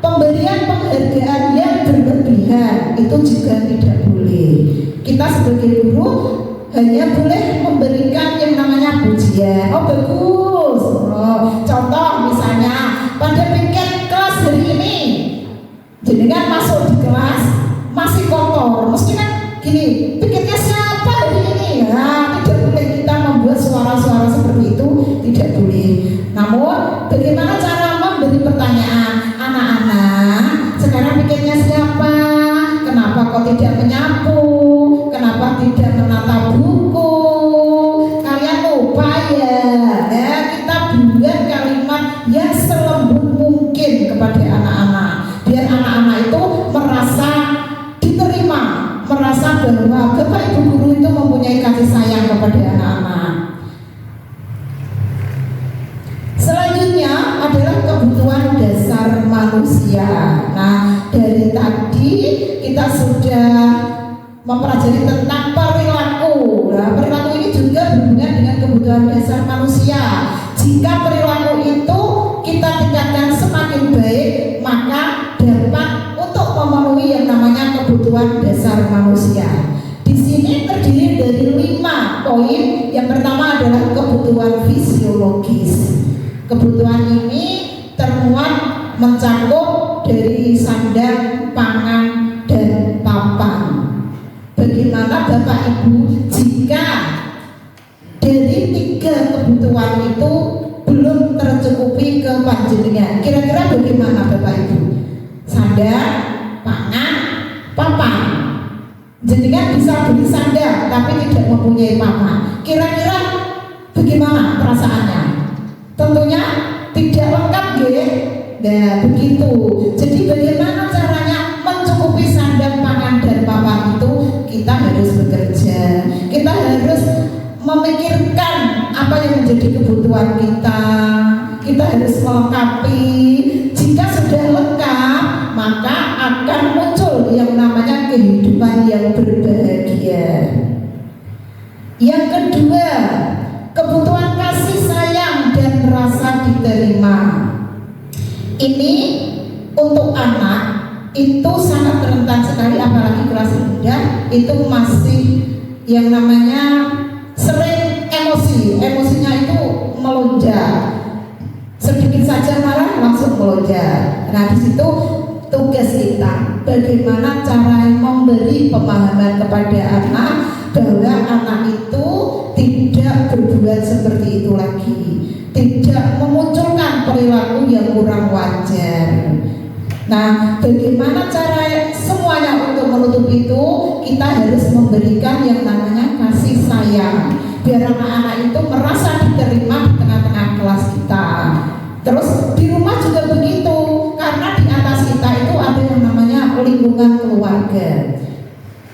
pemberian penghargaan yang berlebihan itu juga tidak boleh. Kita sebagai guru hanya boleh memberikan yang namanya pujian. Oh bagus. Contoh misalnya pada piket kelas hari ini, jenengan masuk di kelas masih kotor, mesti kan gini, piketnya siapa hari ini? Nah, tidak boleh kita membuat suara-suara seperti itu, tidak boleh. Namun bagaimana cara memberi pertanyaan, anak-anak sekarang piketnya siapa? Kenapa kok tidak menyapu? Kenapa tidak menata buku? Kalian lupa ya? Kita buat kalimat yang selembut mungkin kepada anak-anak, biar anak-anak itu merasa diterima, merasa bahwa Bapak Ibu guru itu mempunyai kasih sayang kepada anak-anak. Selanjutnya adalah kebutuhan dasar manusia. Nah, dari tadi kita sudah mempelajari tentang perilaku. Nah, perilaku ini juga berhubungan dengan kebutuhan dasar manusia. Jika perilaku itu kita tingkatkan semakin baik, maka dapat untuk memenuhi yang namanya kebutuhan dasar manusia. Di sini terdiri dari 5 poin. Yang pertama adalah kebutuhan fisiologis. Kebutuhan ini termuat mencakup dari sandang, pangan, dan papan. Bagaimana Bapak Ibu jika dari 3 kebutuhan itu belum tercukupi ke panjenengan? Kira-kira bagaimana Bapak Ibu? Sandang, pangan, papan. Jenengan bisa beli sandang tapi tidak mempunyai papan. Kira-kira bagaimana perasaannya? Tentunya tidak lengkap, ya. Nah, begitu. Jadi bagaimana caranya mencukupi sandang, pangan, dan papan itu? Kita harus bekerja. Kita harus memikirkan apa yang menjadi kebutuhan kita. Kita harus melengkapi. Jika sudah lengkap, maka akan muncul yang namanya kehidupan yang berbahagia. Yang kedua, kebutuhan kasih sayang dan rasa diterima. Ini untuk anak itu sangat rentan sekali, apalagi kelas rendah itu masih yang namanya sering emosinya itu melonjak. Sedikit saja marah langsung melonjak. Nah, di situ tugas kita bagaimana cara memberi pemahaman kepada anak bahwa anak itu tidak berbuat seperti itu lagi, tidak memunculkan perilaku yang kurang wajar. Nah, bagaimana cara semuanya untuk menutup itu? Kita harus memberikan yang namanya kasih sayang, biar anak-anak itu merasa diterima di tengah-tengah kelas kita. Terus di rumah juga begitu, karena di atas kita itu ada yang namanya lingkungan keluarga.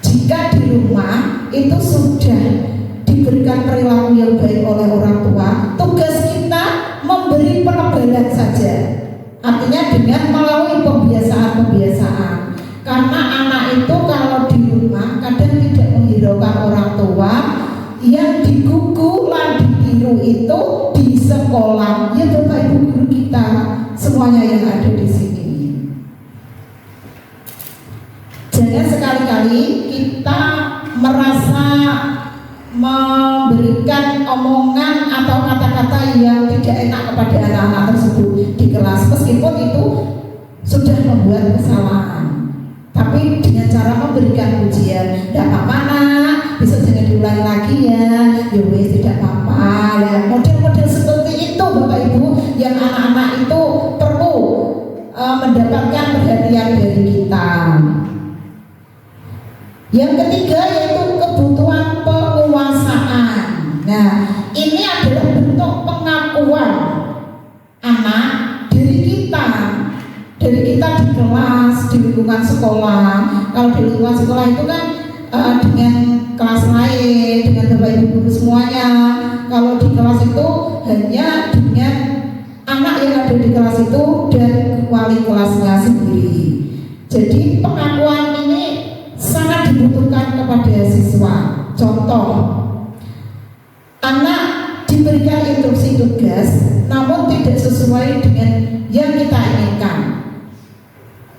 Jika di rumah itu sudah diberikan perilaku yang baik oleh orang tua, tugas kita memberi penebalan saja. Artinya dengan melalui pembiasaan-pembiasaan. Karena anak itu kalau di rumah kadang tidak menghiraukan orang tua, yang digugu lan ditiru itu di sekolah. Ya Bapak Ibu guru kita semuanya yang ada di sini. Jangan sekali-kali kita merasa memberikan omongan atau kata-kata yang tidak enak kepada anak-anak tersebut di kelas, meskipun itu sudah membuat kesalahan, tapi dengan cara memberikan pujian. Tidak apa-apa nak, besok jangan diulangi lagi ya. Ya wes, tidak apa-apa ya. Model-model seperti itu Bapak Ibu yang anak-anak itu perlu mendapatkan perhatian dari kita. Yang ketiga yaitu kebutuhan penguasaan. Nah, ini adalah bentuk pengakuan anak dari kita di kelas, di lingkungan sekolah. Kalau di lingkungan sekolah itu kan dengan kelas lain, dengan Bapak Ibu guru semuanya. Kalau di kelas itu hanya dengan anak yang ada di kelas itu dan wali kelasnya sendiri. Jadi pengakuan ini sangat dibutuhkan kepada siswa. Contoh, anak diberikan instruksi tugas namun tidak sesuai dengan yang kita inginkan.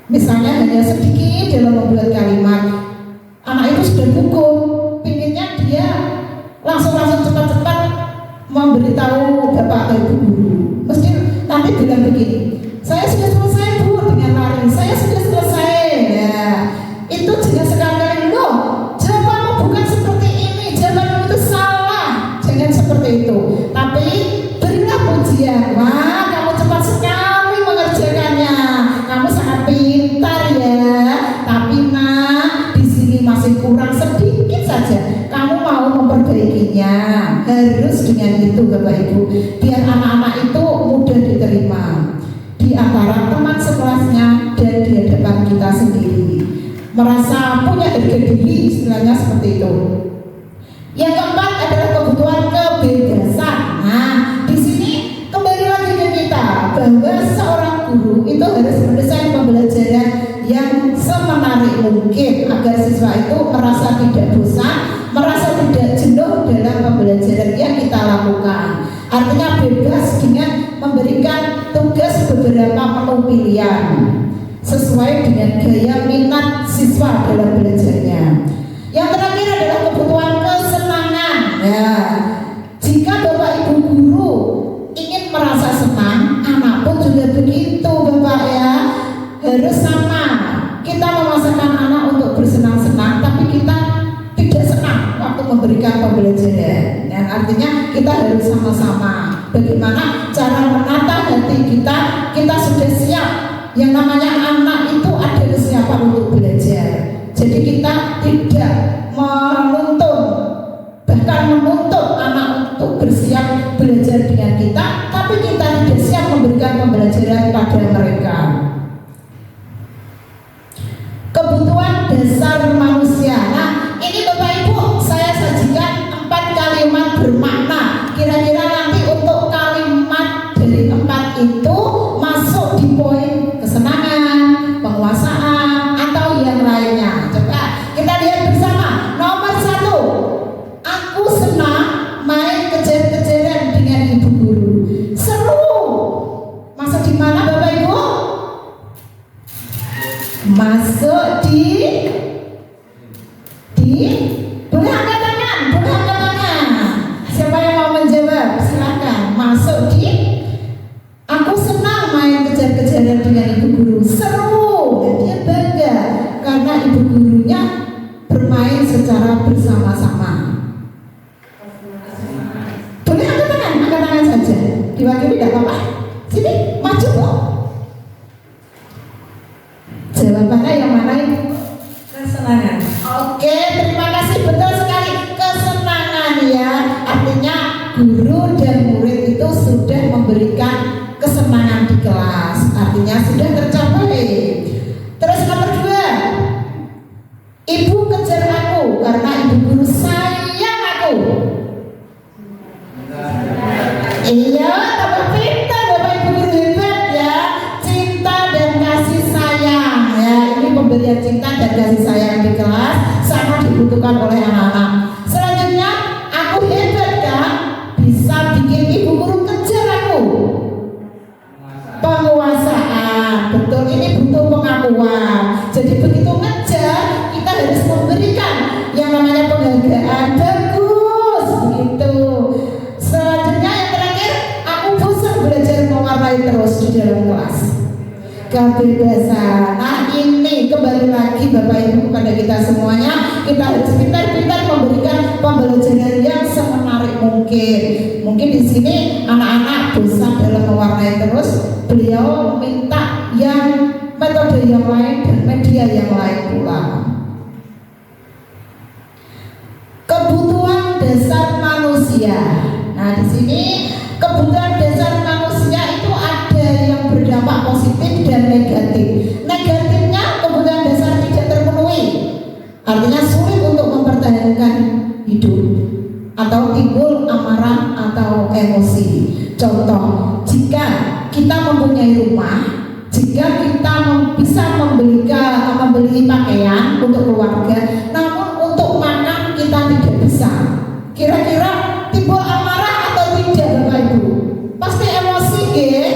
Misalnya hanya sedikit dalam membuat kalimat, anak itu sudah gugup, pinginnya dia langsung cepat-cepat memberitahu bapak atau ibu guru. Mesti nanti bilang begini, saya sudah selesai Bu dengan lari, saya sudah selesai. Ya, itu jangan sekali-kali loh, jawabanmu bukan seperti ini, jawabanmu itu salah. Jangan seperti itu. Tapi berilah pujian. Wah, kamu cepat sekali mengerjakannya. Kamu sangat pintar ya. Tapi nak, di sini masih kurang sedikit saja. Kamu mau memperbaikinya. Harus dengan itu Bapak Ibu, biar anak-anak itu mudah diterima di antara teman sekelasnya dan di hadapan kita sendiri. Merasa punya harga diri, istilahnya seperti itu. Yang keempat adalah kebutuhan kebebasan. Nah, di sini kembali lagi ke kita bahwa seorang guru itu harus mendesain pembelajaran yang semenarik mungkin agar siswa itu merasa tidak bosan, merasa tidak jenuh dalam pembelajaran yang kita lakukan. Artinya bebas dengan memberikan tugas beberapa menu pilihan sesuai dengan gaya minat siswa dalam belajarnya. Yang terakhir adalah kebutuhan kesenangan. Ya, jika Bapak Ibu guru ingin merasa senang, anak pun juga begitu Bapak ya, harus sama. Kita memaksakan anak untuk bersenang-senang, tapi kita tidak senang waktu memberikan pembelajaran. Dan artinya kita harus sama-sama. Bagaimana cara menata hati kita? Kita sudah siap. Yang namanya anak itu ada kesiapan untuk belajar. Jadi kita tidak menuntut, bahkan menuntut anak untuk bersiap belajar dengan kita, tapi kita tidak siap memberikan pembelajaran pada mereka. Kebutuhan dasar manusia. Nah, ini Bapak Ibu saya sajikan 4 kalimat bermakna. Kira-kira nanti untuk kalimat dari 4 itu masuk di poin kesenangan, penguasaan, atau yang lainnya. Coba kita lihat bersama. Nomor 1, aku senang main kejar-kejaran dengan ibu guru. Seru. Masuk di mana Bapak Ibu? Masuk di boleh angkat tangan, boleh angkat tangan. Siapa yang mau menjawab? Silakan. Masuk di aku senang main kejar-kejaran dengan ibu guru. Seru. Dan dia bangga karena ibu gurunya bermain secara bersama-sama. Boleh angkat tangan saja. Diwakili tidak apa-apa. Sini, maju Bu. Jawabannya yang mana Ibu? Kesenangan. Oke, terima kasih, betul sekali, kesenangan ya. Artinya guru dan murid itu sudah memberikan kesenangan di kelas. Artinya sudah tercapai. Terus nomor 2, ibu kejar aku karena ibu guru sayang aku. Iya, tambah pintar Bapak Ibu guru hebat ya. Cinta dan kasih sayang ya. Ini pemberian cinta dan kasih sayang di kelas sangat dibutuhkan oleh anak-anak. Selanjutnya, aku hebat kan, bisa bikin ibu guru kejar aku. Penguasaan, betul, ini butuh pengakuan. Jadi begitu ngejar, kita harus memberikan yang namanya penghargaan. Bagus, begitu. Selanjutnya yang terakhir, aku bosan belajar mewarnai terus di dalam kelas. Kebebasan. Nah ini kembali lagi Bapak Ibu kepada kita semuanya, kita harus pintar-pintar memberikan pembelajaran yang semenarik mungkin. Mungkin di sini anak-anak bosan dalam mewarnai terus, beliau minta yang metode yang lain dan media yang lain pula. Kebutuhan dasar manusia. Nah di sini kebutuhan dasar manusia itu ada yang berdampak positif dan negatif. Negatifnya kebutuhan dasar tidak terpenuhi, artinya sulit untuk mempertahankan hidup atau timbul amarah atau emosi. Contoh, jika kita mempunyai rumah, jika kita bisa membeli pakaian untuk keluarga, namun untuk makan kita tidak bisa, kira-kira timbul amarah atau tidak Bapak Ibu? Pasti emosi ya.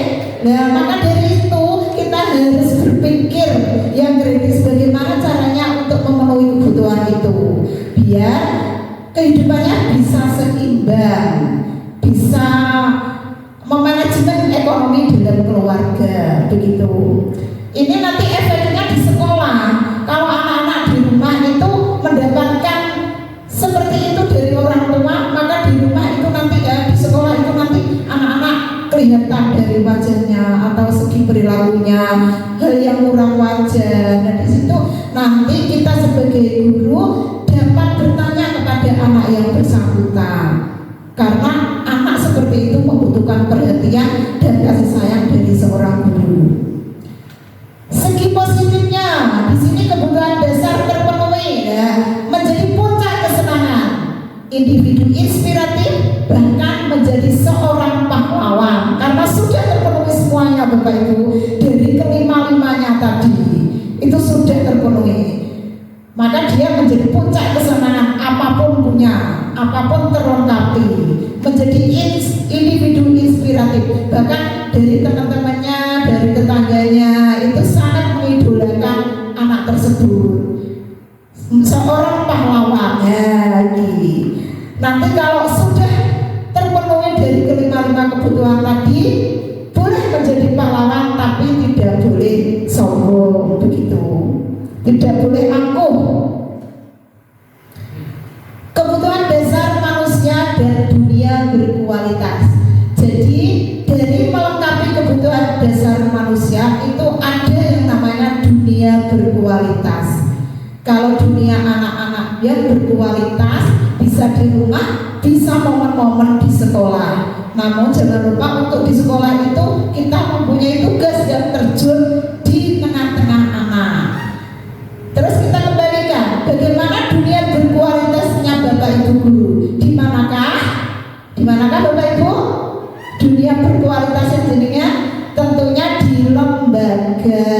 Nah maka dari itu kita harus berpikir yang kritis, bagaimana caranya untuk memenuhi kebutuhan itu biar kehidupannya bisa seimbang, bisa memanajemen ekonomi dalam keluarga, begitu. Ini nanti efeknya di sekolah. Kalau anak-anak di rumah itu mendapatkan seperti itu dari orang tua, maka di rumah itu nanti di sekolah itu nanti anak-anak kelihatan dari wajahnya atau segi perilakunya hal yang kurang wajar. Nah di situ nanti kita sebagai guru dapat bertanya kepada anak yang bersangkutan, karena anak seperti itu membutuhkan perhatian dan kasih sayang dari seorang guru. Segi positifnya, di sini kebutuhan dasar terpenuhi ya, menjadi puncak kesenangan. Individu inspiratif bahkan menjadi seorang pahlawan karena sudah terpenuhi semuanya Bapak Ibu dari kelima-limanya tadi. Itu bahkan dari teman-temannya, dari tetangganya itu sangat mengidolakan anak tersebut, seorang pahlawan. Lagi nanti kalau sudah terpenuhi dari kelima-lima kebutuhan tadi, boleh menjadi pahlawan, tapi tidak boleh sombong, begitu, tidak boleh angkuh. Kebutuhan dasar manusia dan dunia berkualitas. Jadi dari melengkapi kebutuhan dasar manusia itu ada yang namanya dunia berkualitas. Kalau dunia anak-anak yang berkualitas bisa di rumah, bisa momen-momen di sekolah. Namun jangan lupa untuk di sekolah itu kita mempunyai tugas dan terjun di tengah-tengah anak. Terus kita kembalikan bagaimana dunia berkualitasnya Bapak Ibu guru. Di manakah Bapak Ibu? Dunia berkualitas yang jadinya tentunya di lembaga.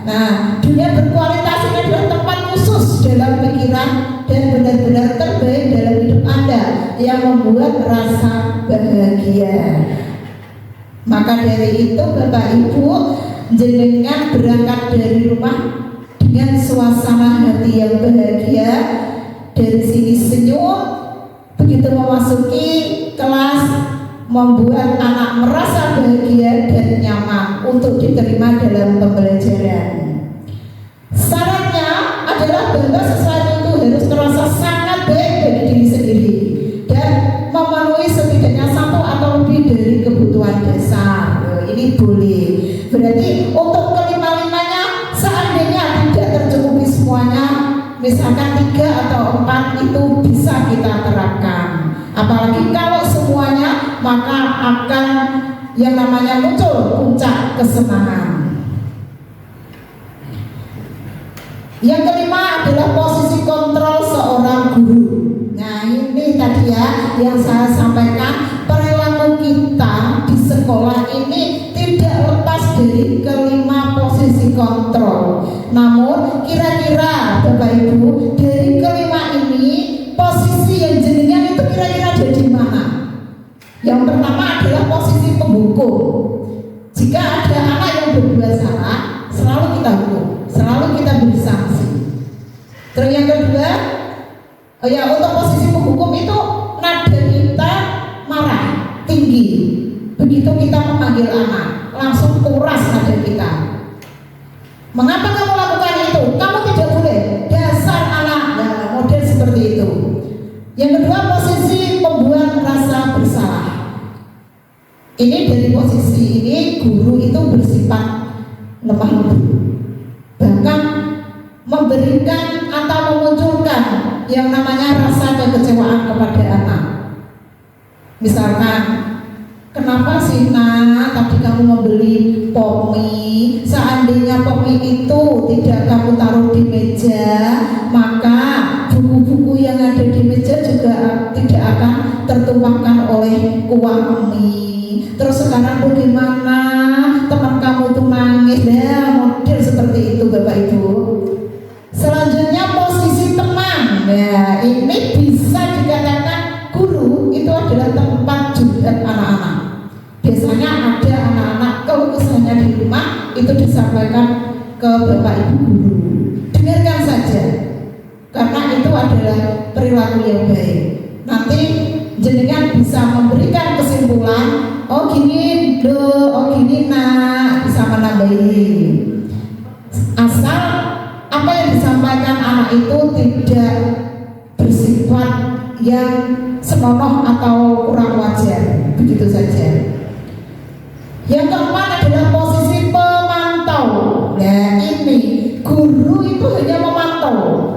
Nah, dunia berkualitas ini adalah tempat khusus dalam pikiran dan benar-benar terbaik dalam hidup Anda yang membuat rasa bahagia. Maka dari itu Bapak Ibu, jenengan berangkat dari rumah dengan suasana hati yang bahagia, dari sini senyum, begitu memasuki kelas membuat anak merasa bahagia dan nyaman untuk diterima dalam pembelajaran. Syaratnya adalah bahwa sesuatu itu harus terasa sangat baik bagi diri sendiri dan memenuhi setidaknya satu atau lebih dari kebutuhan dasar. Ini boleh. Berarti untuk kelima-limanya seandainya tidak tercukupi semuanya, misalkan 3 atau 4 itu bisa kita terapkan. Apalagi kalau semuanya, maka akan yang namanya muncul puncak kesenangan. Yang kelima adalah posisi kontrol seorang guru. Nah ini tadi ya yang saya sampaikan, perilaku kita di sekolah ini tidak lepas dari kelima posisi kontrol. Namun kira-kira Bapak Ibu, dari kelima ini posisi yang jenengan itu kira-kira ada di mana? Yang pertama adalah posisi penghukum. Jika ada anak yang berbuat salah, selalu kita hukum, selalu kita beri sanksi. Terus yang kedua, untuk posisi penghukum itu nada kita marah tinggi. Begitu kita memanggil anak, langsung kuras nada kita. Mengapa kamu lakukan itu? Kamu tidak boleh. Dasar anak. Nah, model seperti itu. Yang kedua, posisi membuat rasa bersalah. Ini dari posisi ini guru itu bersifat lemah lembut, bahkan memberikan atau memunculkan yang namanya rasa kekecewaan kepada anak. Misalkan, kenapa sih nak tadi kamu membeli pop mie? Seandainya pop mie itu tidak kamu taruh di meja, maka buku-buku yang ada di meja juga tidak akan tertumpahkan oleh kuah mie. Terus sekarang bagaimana? Teman kamu tuh nangis, model seperti itu Bapak Ibu. Selanjutnya posisi teman. Nah ini bisa dikatakan guru itu adalah tempat curhat anak-anak. Biasanya ada anak-anak kalau kesahnya di rumah itu disampaikan ke Bapak Ibu guru. Dengarkan saja, karena itu adalah perilaku yang baik. Nanti jenengan bisa memberikan kesimpulan, oh gini do, oh gini nak, bisa menambahi. Asal apa yang disampaikan anak itu tidak bersifat yang senonoh atau kurang wajar, begitu saja. Yang keempat adalah posisi pemantau. Nah ini guru itu hanya memantau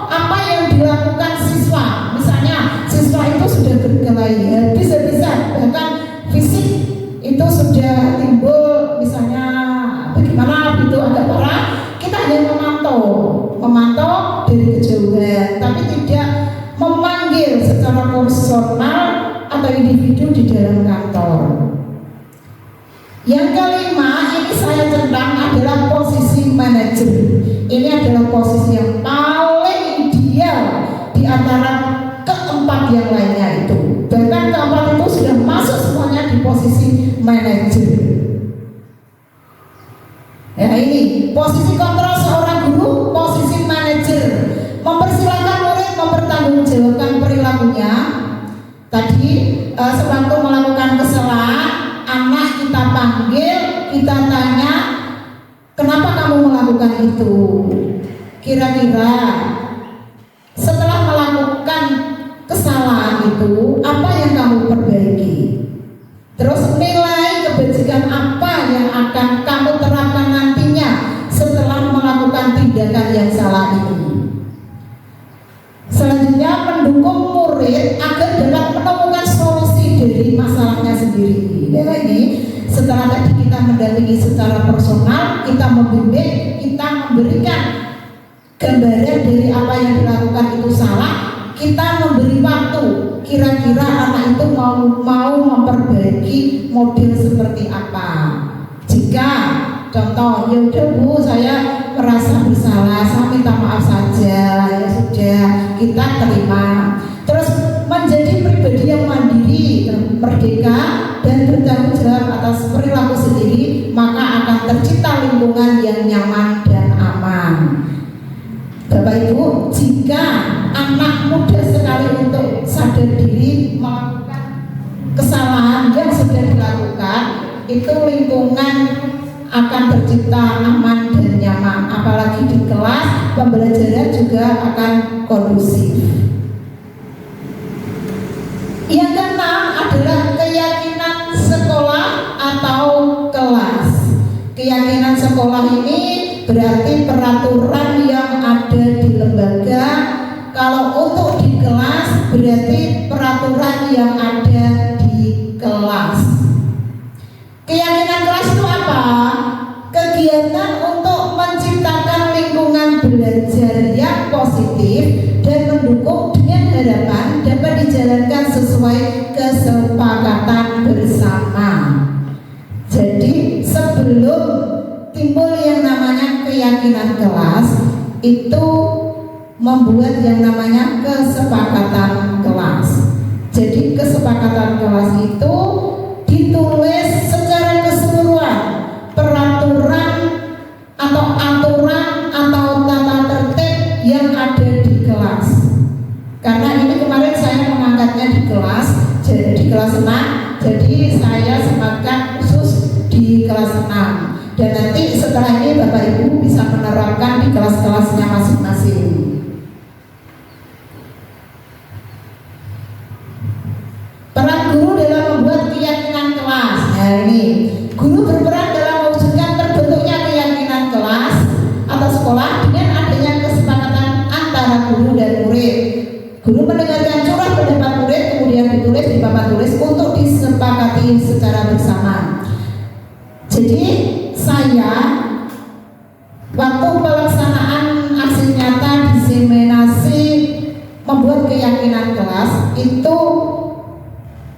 apa yang dilakukan siswa. Misalnya siswa itu sudah berkelahi habis-habisan, bahkan fisik itu sudah timbul misalnya bagaimana itu agak parah, kita hanya memantau dari kejauhan, tapi tidak memanggil secara personal atau individu di dalam kantor. Yang kelima ini saya tentang adalah posisi manajer. Ini adalah posisi yang paling ideal di antara keempat yang lainnya itu. Bahkan keempat itu sudah masuk semuanya di posisi posisi manajer. Ya ini posisi kontrol seorang guru, posisi manajer, mempersilahkan murid mempertanggungjawabkan perilakunya. Tadi sewaktu melakukan kesalahan, anak kita panggil, kita tanya, kenapa kamu melakukan itu? Kira-kira setelah melakukan kesalahan itu, apa yang kamu perbaiki? Terus nilai kebajikan apa yang akan kamu terapkan nantinya setelah melakukan tindakan yang salah ini? Selanjutnya mendukung murid agar dapat menemukan solusi dari masalahnya sendiri. Ya, ini setelah tadi kita mendampingi secara personal, kita membimbing, kita memberikan gambaran dari apa yang dilakukan itu salah, kita memberi waktu. Kira-kira anak itu mau memperbaiki model seperti apa? Jika contoh, ya udah Bu, saya merasa bersalah, saya minta maaf saja, ya sudah, kita terima. Terus menjadi pribadi yang mandiri, merdeka, dan bertanggung jawab atas perilaku sendiri, maka akan tercipta lingkungan yang nyaman dan aman. Bapak Ibu, jika anak muda sekali untuk sadar diri melakukan kesalahan yang sudah dilakukan, itu lingkungan akan tercipta aman dan nyaman. Apalagi di kelas, pembelajaran juga akan kondusif. Yang keenam adalah keyakinan sekolah atau kelas. Keyakinan sekolah ini berarti peraturan yang ada di lembaga. Kalau untuk di kelas berarti peraturan yang ada di kelas. Keyakinan kelas itu apa? Kegiatan untuk menciptakan lingkungan belajar yang positif dan mendukung dengan harapan dapat dijalankan sesuai kesepakatan bersama. Jadi sebelum timbul yang namanya keyakinan kelas, itu membuat yang namanya kesepakatan kelas. Jadi kesepakatan kelas itu ditulis secara keseluruhan, peraturan atau aturan atau tata tertib yang ada di kelas. Karena ini kemarin saya mengangkatnya di kelas, jadi di kelas 6, jadi saya sematkan khusus di kelas 6. Dan nanti setelah ini Bapak Ibu bisa menerapkan di kelas-kelasnya masing-masing. Peran guru dalam membuat keyakinan kelas. Nah ini, guru berperan dalam mewujudkan terbentuknya keyakinan kelas atau sekolah dengan adanya kesepakatan antara guru dan murid. Guru mendengarkan curah pendapat murid, kemudian ditulis di papan tulis untuk disepakati secara bersama. Jadi saya waktu pelaksanaan aksi nyata diseminasi membuat keyakinan kelas itu,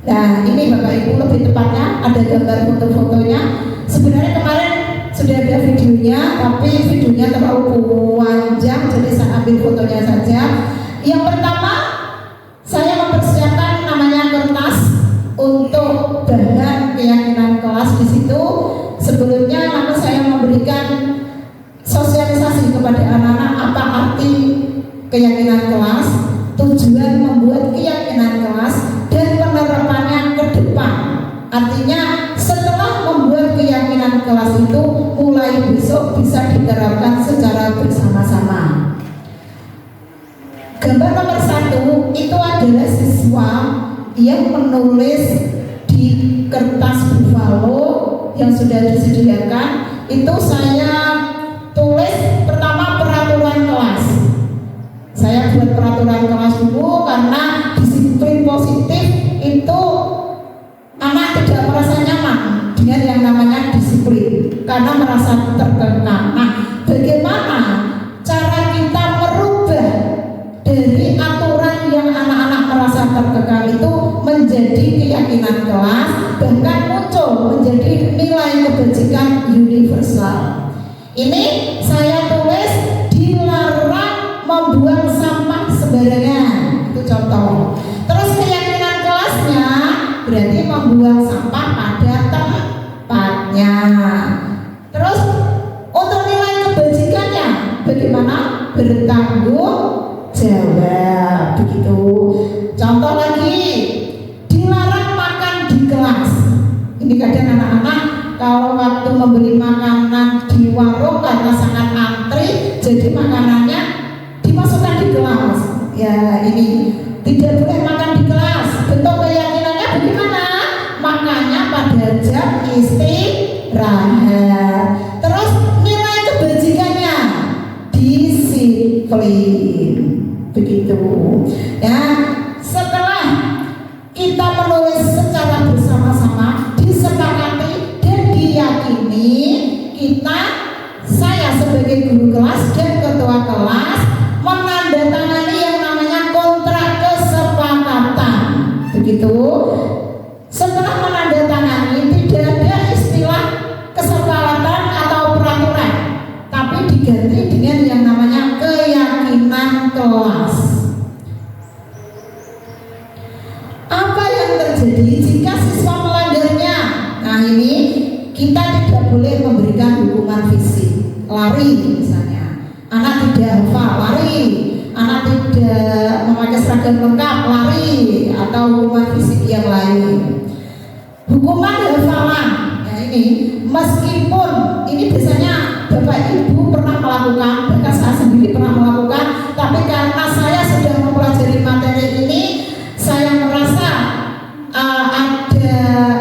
nah ini Bapak Ibu lebih tepatnya ada gambar foto-fotonya. Sebenarnya kemarin sudah ada videonya, tapi videonya terlalu panjang, jadi saya ambil fotonya saja. Yang pertama, saya mempersiapkan namanya kertas untuk bahan keyakinan kelas di situ. Sebelumnya maka saya memberikan sosialisasi kepada anak-anak apa arti keyakinan kelas, tujuan membuat keyakinan kelas, dan penerapannya ke depan. Artinya setelah membuat keyakinan kelas itu mulai besok bisa diterapkan secara bersama-sama. Gambar nomor 1 itu adalah siswa yang menulis di kertas buffalo yang sudah disediakan. Itu saya tulis pertama peraturan kelas. Saya buat peraturan kelas dulu karena disiplin positif itu anak tidak merasa nyaman dengan yang namanya disiplin karena merasa terkekang. Nah, bagaimana cara kita merubah dari aturan yang anak-anak merasa terkekang itu menjadi keyakinan kelas, bahkan muncul menjadi nilai kebajikan universal. Ini saya tulis dilarang membuang sampah sembarangan, itu contoh. Terus keyakinan kelasnya berarti membuang sampah pada anak-anak kalau waktu membeli makanan di warung karena sangat antri, jadi makanannya dimasukkan di gelas. Ya ini tidak boleh makan di gelas. Bentuk keyakinannya bagaimana? Makannya pada jam istirahat. Terus nilai kebajikannya disiplin. Begitu. Ya, setelah kita menulis secara bersama-sama, disepakati dan diyakini, saya sebagai guru kelas dan ketua kelas menandatangani yang namanya kontrak kesepakatan. Begitu. Setelah menandatangani, tidak ada istilah kesepakatan atau peraturan, tapi diganti dengan yang namanya keyakinan kelas. Apa yang terjadi jika siswa melanggarnya? Nah ini kita tidak boleh memberikan hukuman fisik, lari misalnya. Anak tidak hafal, lari. Anak tidak memakai seragam lengkap, lari. Atau hukuman fisik yang lain. Hukuman hafalan. Nah ini meskipun ini biasanya Bapak Ibu pernah melakukan, bahkan saya sendiri pernah melakukan, tapi karena saya sudah mempelajari materi ini, saya merasa ada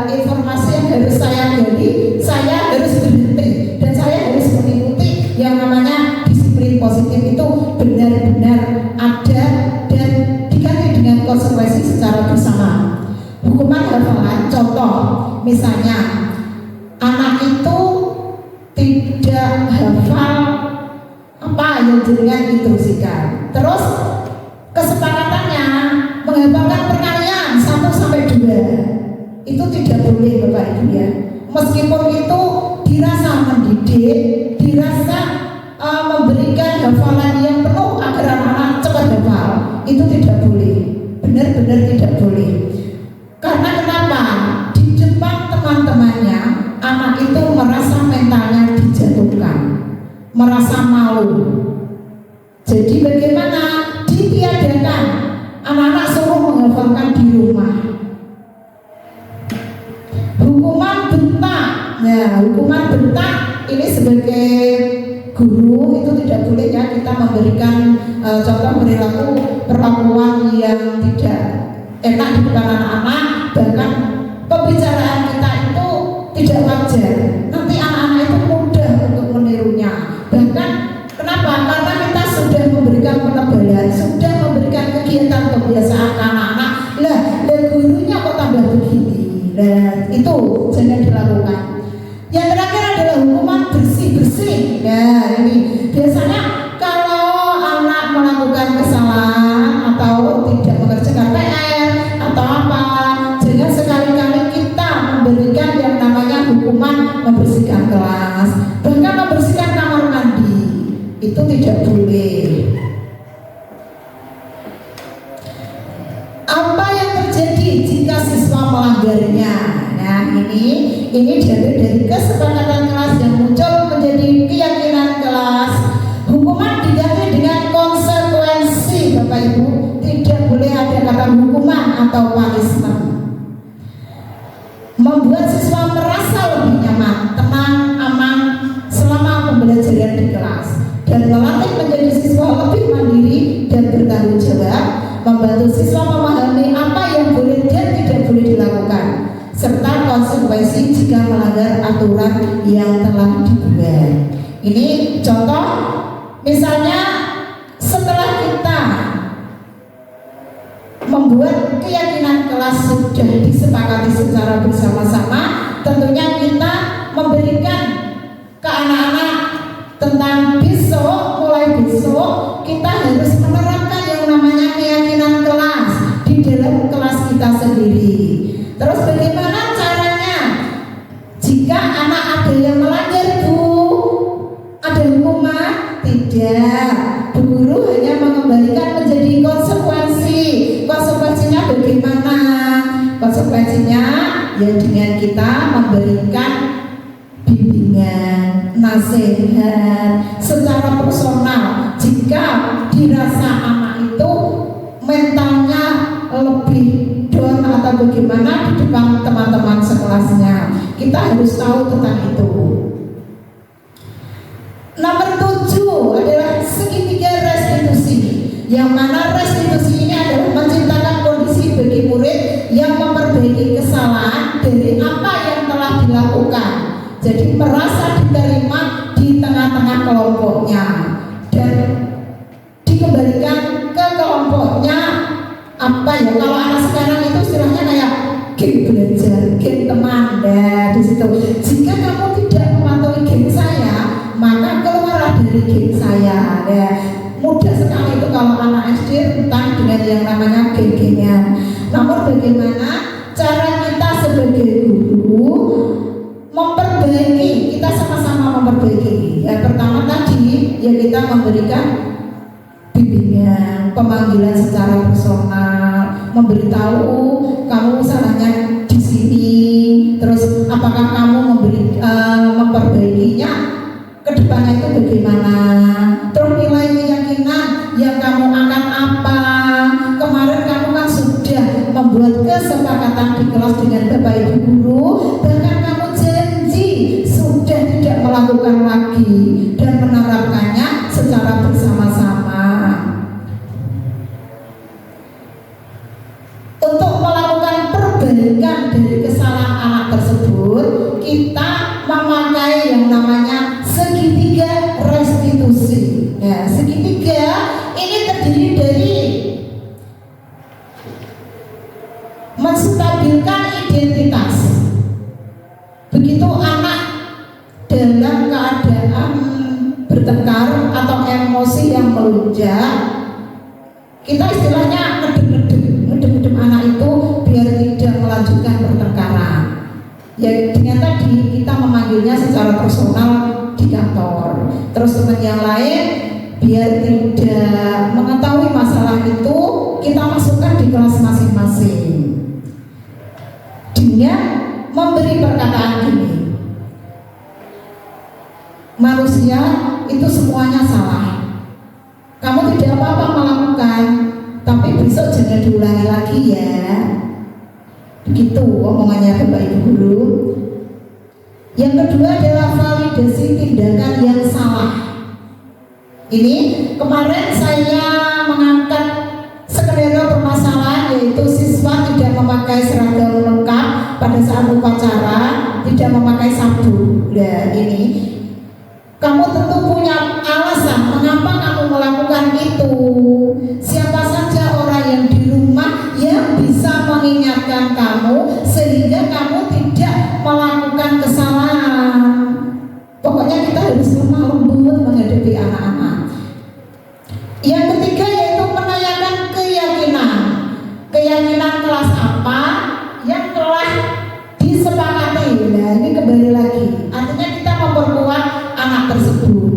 informasi yang harus saya gali, saya harus berhenti dan saya harus mengikuti yang namanya disiplin positif itu benar-benar ada dan diganti dengan konsekuensi secara bersama. Hukuman hafalan, contoh misalnya anak itu tidak hafal apa yang jenengan instruksikan, terus kesepakatannya menghafalkan perkalian 1 sampai 2, itu tidak boleh Bapak Ibu ya. Meskipun itu dirasa mendidik, dirasa memberikan hafalan yang penuh agar anak-anak cepat hafal, itu tidak boleh, benar-benar tidak boleh. Karena kenapa? Di depan teman-temannya, anak itu merasa mentalnya dijatuhkan, merasa malu. Jadi bagaimana? Ditiadakan, anak-anak suruh menghafalkan di rumah. Hukuman bentak. Nah, hukuman bentak ini sebagai guru itu tidak boleh ya, kita memberikan contoh perilaku perlakuan yang tidak enak di depan anak-anak, bahkan pembicaraan kita itu tidak wajar. Nanti anak-anak itu mudah untuk menirunya. Bahkan kenapa? Karena kita sudah memberikan penebalan, sudah memberikan kegiatan kebiasaan ke anak-anak. Lah gurunya kok tambah begini. Nah itu jangan dilakukan. Yang terakhir adalah hukuman bersih-bersih. Nah ini biasanya kalau anak melakukan kesalahan atau tidak mengerjakan PR atau apa, jangan sekali-kali kita memberikan yang namanya hukuman membersihkan kelas, bahkan membersihkan kamar mandi, itu tidak boleh. Apa yang terjadi jika siswa melanggarnya? Nah ini dari kesepakatan kelas yang muncul menjadi keyakinan kelas. Hukuman diganti dengan konsekuensi, Bapak Ibu. Tidak boleh ada kata hukuman atau punishment. Membuat siswa merasa lebih nyaman, tenang, aman selama pembelajaran di kelas, dan melatih menjadi siswa lebih mandiri dan bertanggung jawab, membantu siswa memahami apa yang boleh dan tidak boleh dilakukan, serta konsekuensi jika melanggar aturan yang telah dibuat. Ini contoh, misalnya setelah kita membuat keyakinan kelas sudah disepakati secara bersama-sama, tentunya kita memberikan ke anak-anak tentang mulai besok kita harus menerapkan yang namanya keyakinan kelas di dalam kelas kita sendiri. Terus bagaimana caranya? Jika anak ada yang melanggar, Bu, ada hukuman? Tidak. Bu guru hanya mengembalikan menjadi konsekuensi. Konsekuensinya bagaimana? Konsekuensinya ya dengan kita memberikan bimbingan, nasihat secara personal. Jika dirasa anak itu mentalnya lebih down atau bagaimana di depan teman-teman sekelasnya, Kita harus tahu tentang itu. Nomor 7 adalah segitiga restitusi, yang mana restitusi ini adalah menciptakan kondisi bagi murid yang memperbaiki kesalahan dari apa yang telah dilakukan. Jadi merasa diterima di tengah-tengah kelompoknya dan dikembalikan ke kelompoknya. Apa ya, kalau anak sekarang itu istilahnya kayak geng belajar, geng teman. Nah, di situ jika kamu tidak mematuhi geng saya, maka keluarlah dari geng saya. Nah, mudah sekali itu kalau anak SD tentang dengan yang namanya geng-gengan. Namun bagaimana cara kita sebagai guru memperbaiki, kita sama-sama memperbaiki. Yang pertama tadi ya kita memberikan bimbingan, pemanggilan secara personal, memberitahu kamu salahnya di sini, terus apakah kamu memperbaikinya ke depannya itu bagaimana, terus nilai keyakinan yang kamu akan apa. Kemarin kamu kan sudah membuat kesepakatan di kelas dengan Bapak Ibu guru, bahkan kamu janji sudah tidak melakukan lagi dan menerapkannya secara bersama-sama. Untuk melakukan perbaikan dari kesalahan anak tersebut, kita memakai yang namanya segitiga restitusi. Ya, segitiga ini terdiri dari menstabilkan identitas. Begitu anak dalam keadaan bertengkar atau emosi yang melunjak, kita istilahnya ngedem anak itu biar tidak melanjutkan pertengkaran. Ya dengan tadi kita memanggilnya secara personal di kantor. Terus teman yang lain biar tidak mengetahui masalah itu, kita masukkan di kelas masing-masing dengan memberi perkataan gini: manusia itu semuanya salah. Kamu tidak apa-apa melakukan, tapi besok jangan diulangi lagi ya. Begitu omongannya Bapak Ibu guru. Yang kedua adalah validasi tindakan yang salah. Ini kemarin saya mengangkat skenario permasalahan, yaitu siswa tidak memakai seragam lengkap pada saat upacara, tidak memakai sabuk. Nah ini kamu tentu punya alasan mengapa kamu melakukan itu. Siapa saja orang yang di rumah yang bisa mengingatkan kamu sehingga kamu tidak melakukan kesalahan. Pokoknya kita harus lemah lembut menghadapi anak-anak. Yang ketiga yaitu menanyakan keyakinan. Keyakinan kelas apa yang telah disepakati. Nah ini kembali lagi, artinya kita memperkuat anak tersebut.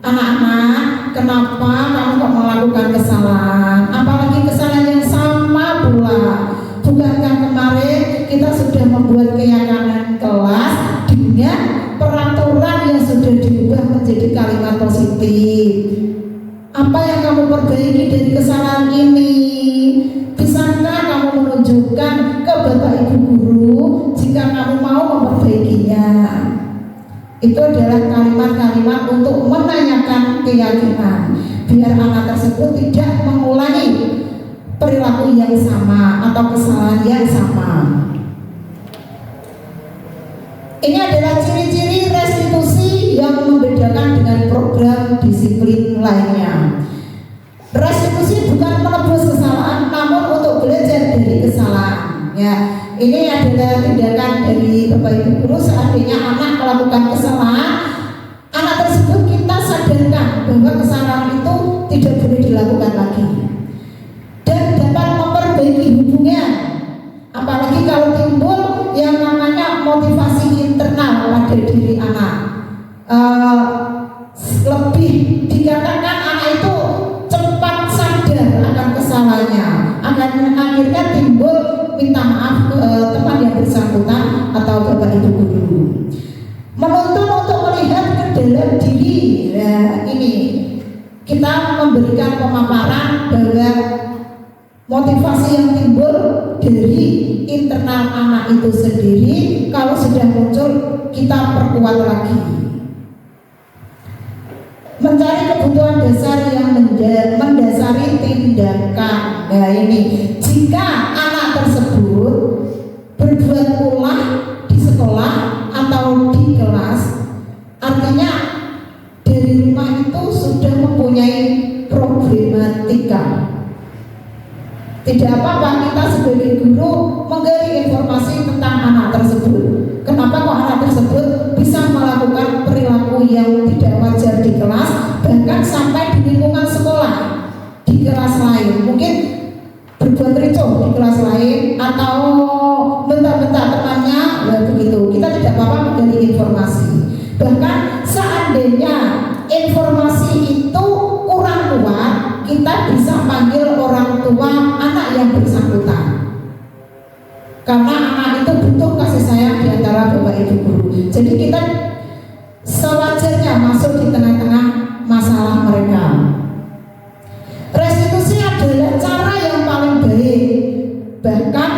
Anak-anak, kenapa kamu kok melakukan kesalahan? Apalagi kesalahan yang sama pula. Bukankah kemarin kita sudah membuat keyakinan kelas dengan peraturan yang sudah diubah menjadi kalimat positif? Apa yang kamu perbaiki dari kesalahan ini? Bisakah kamu menunjukkan ke Bapak Ibu guru jika kamu mau memperbaikinya? Itu adalah kalimat-kalimat untuk menanyakan keyakinan, biar anak tersebut tidak mengulangi perilaku yang sama atau kesalahan yang sama. Ini adalah ciri-ciri restitusi yang membedakan dengan program disiplin lainnya. Restitusi bukan menebus kesalahan, namun untuk belajar dari kesalahan. Ya, ini adalah tindakan dari Bapak Ibu guru. Seandainya anak melakukan kesalahan, anak tersebut kita sadarkan bahwa kesalahan itu tidak boleh dilakukan lagi dan dapat memperbaiki hubungan. Apalagi kalau timbul yang namanya motivasi internal pada diri anak. Lebih dikatakan anak itu cepat sadar akan kesalahannya, akan akhirnya timbul minta maaf ke teman yang bersangkutan atau Bapak Ibu guru. Menuntun untuk melihat ke dalam diri. Nah, ini kita memberikan pemaparan bahwa motivasi yang timbul dari internal anak itu sendiri. Kalau sudah muncul, kita perkuat lagi. Mencari kebutuhan dasar yang mendasari tindakan. Nah ini, jika anak tersebut berbuat ulah di sekolah atau di kelas, artinya dari rumah itu sudah mempunyai problematika. Tidak apa-apa kita sebagai guru menggali informasi tentang anak tersebut. Kenapa kok anak tersebut bisa melakukan perilaku yang tidak wajar di kelas, bahkan sampai di lingkungan sekolah, di kelas lain, mungkin berbuat ricuh di kelas lain atau bentak-bentak temannya, ya begitu. Kita tidak apa-apa menggali informasi. Bahkan seandainya informasi itu kurang kuat, kita bisa panggil orang tua anak yang bersangkutan. Karena anak itu butuh kasih sayang di antara bapak ibu guru. Jadi kita sewajarnya masuk di tengah-tengah masalah mereka. Restitusi adalah cara yang paling baik. Bahkan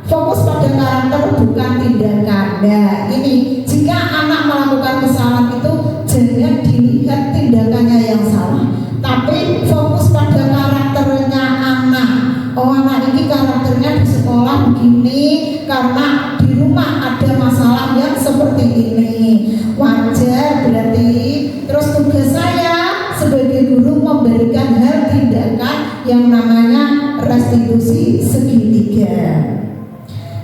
fokus pada karakter bukan tindakan. Nah ini, jika anak melakukan kesalahan itu jangan dilihat tindakannya yang salah, tapi fokus pada karakternya anak. Oh anak ini karakternya di sekolah begini karena di rumah ada masalah yang seperti ini. Wajar berarti. Terus tugas saya sebagai guru memberikan hal tindakan yang namanya restitusi segitiga.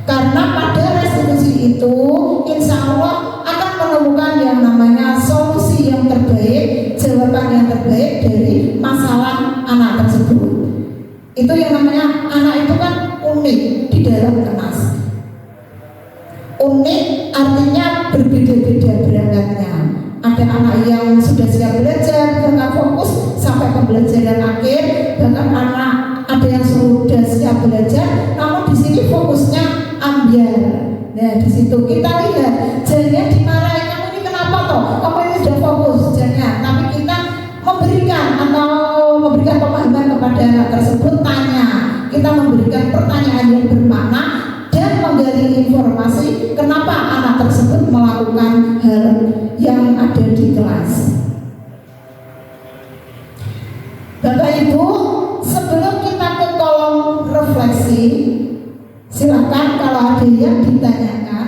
Karena pada restitusi itu insya Allah akan menemukan yang namanya solusi yang terbaik, jawaban yang terbaik dari masalah anak tersebut. Itu yang namanya anak itu kan unik di dalam kelas. Unik artinya berbeda-beda berangkatnya. Ada anak yang sudah siap belajar, bahkan fokus sampai pembelajaran akhir, bahkan anak ada yang sudah siap belajar, namun di sini fokusnya ambil. Nah di situ kita lihat, jangan dimarahi, kamu ini kenapa toh? Kamu ini sudah fokus, jangan. Tapi kita memberikan pemahaman kepada anak tersebut, tanya. Kita memberikan pertanyaan yang bermakna dan menggali informasi kenapa anak tersebut melakukan hal yang ada di kelas. Bapak Ibu, sebelum kita ke kolom refleksi, silakan kalau ada yang ditanyakan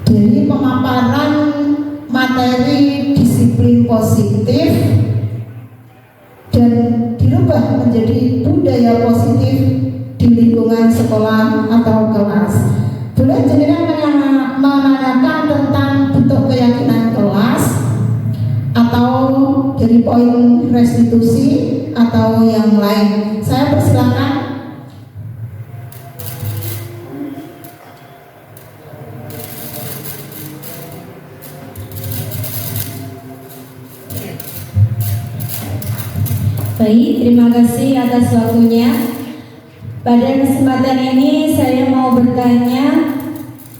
dari pemaparan materi disiplin positif dan dirubah menjadi budaya positif di lingkungan sekolah atau kelas. Boleh jenengan menanyakan tentang bentuk keyakinan kelas atau dari poin restitusi atau yang lain. Saya persilakan. Baik, terima kasih atas waktunya. Pada kesempatan ini saya mau bertanya,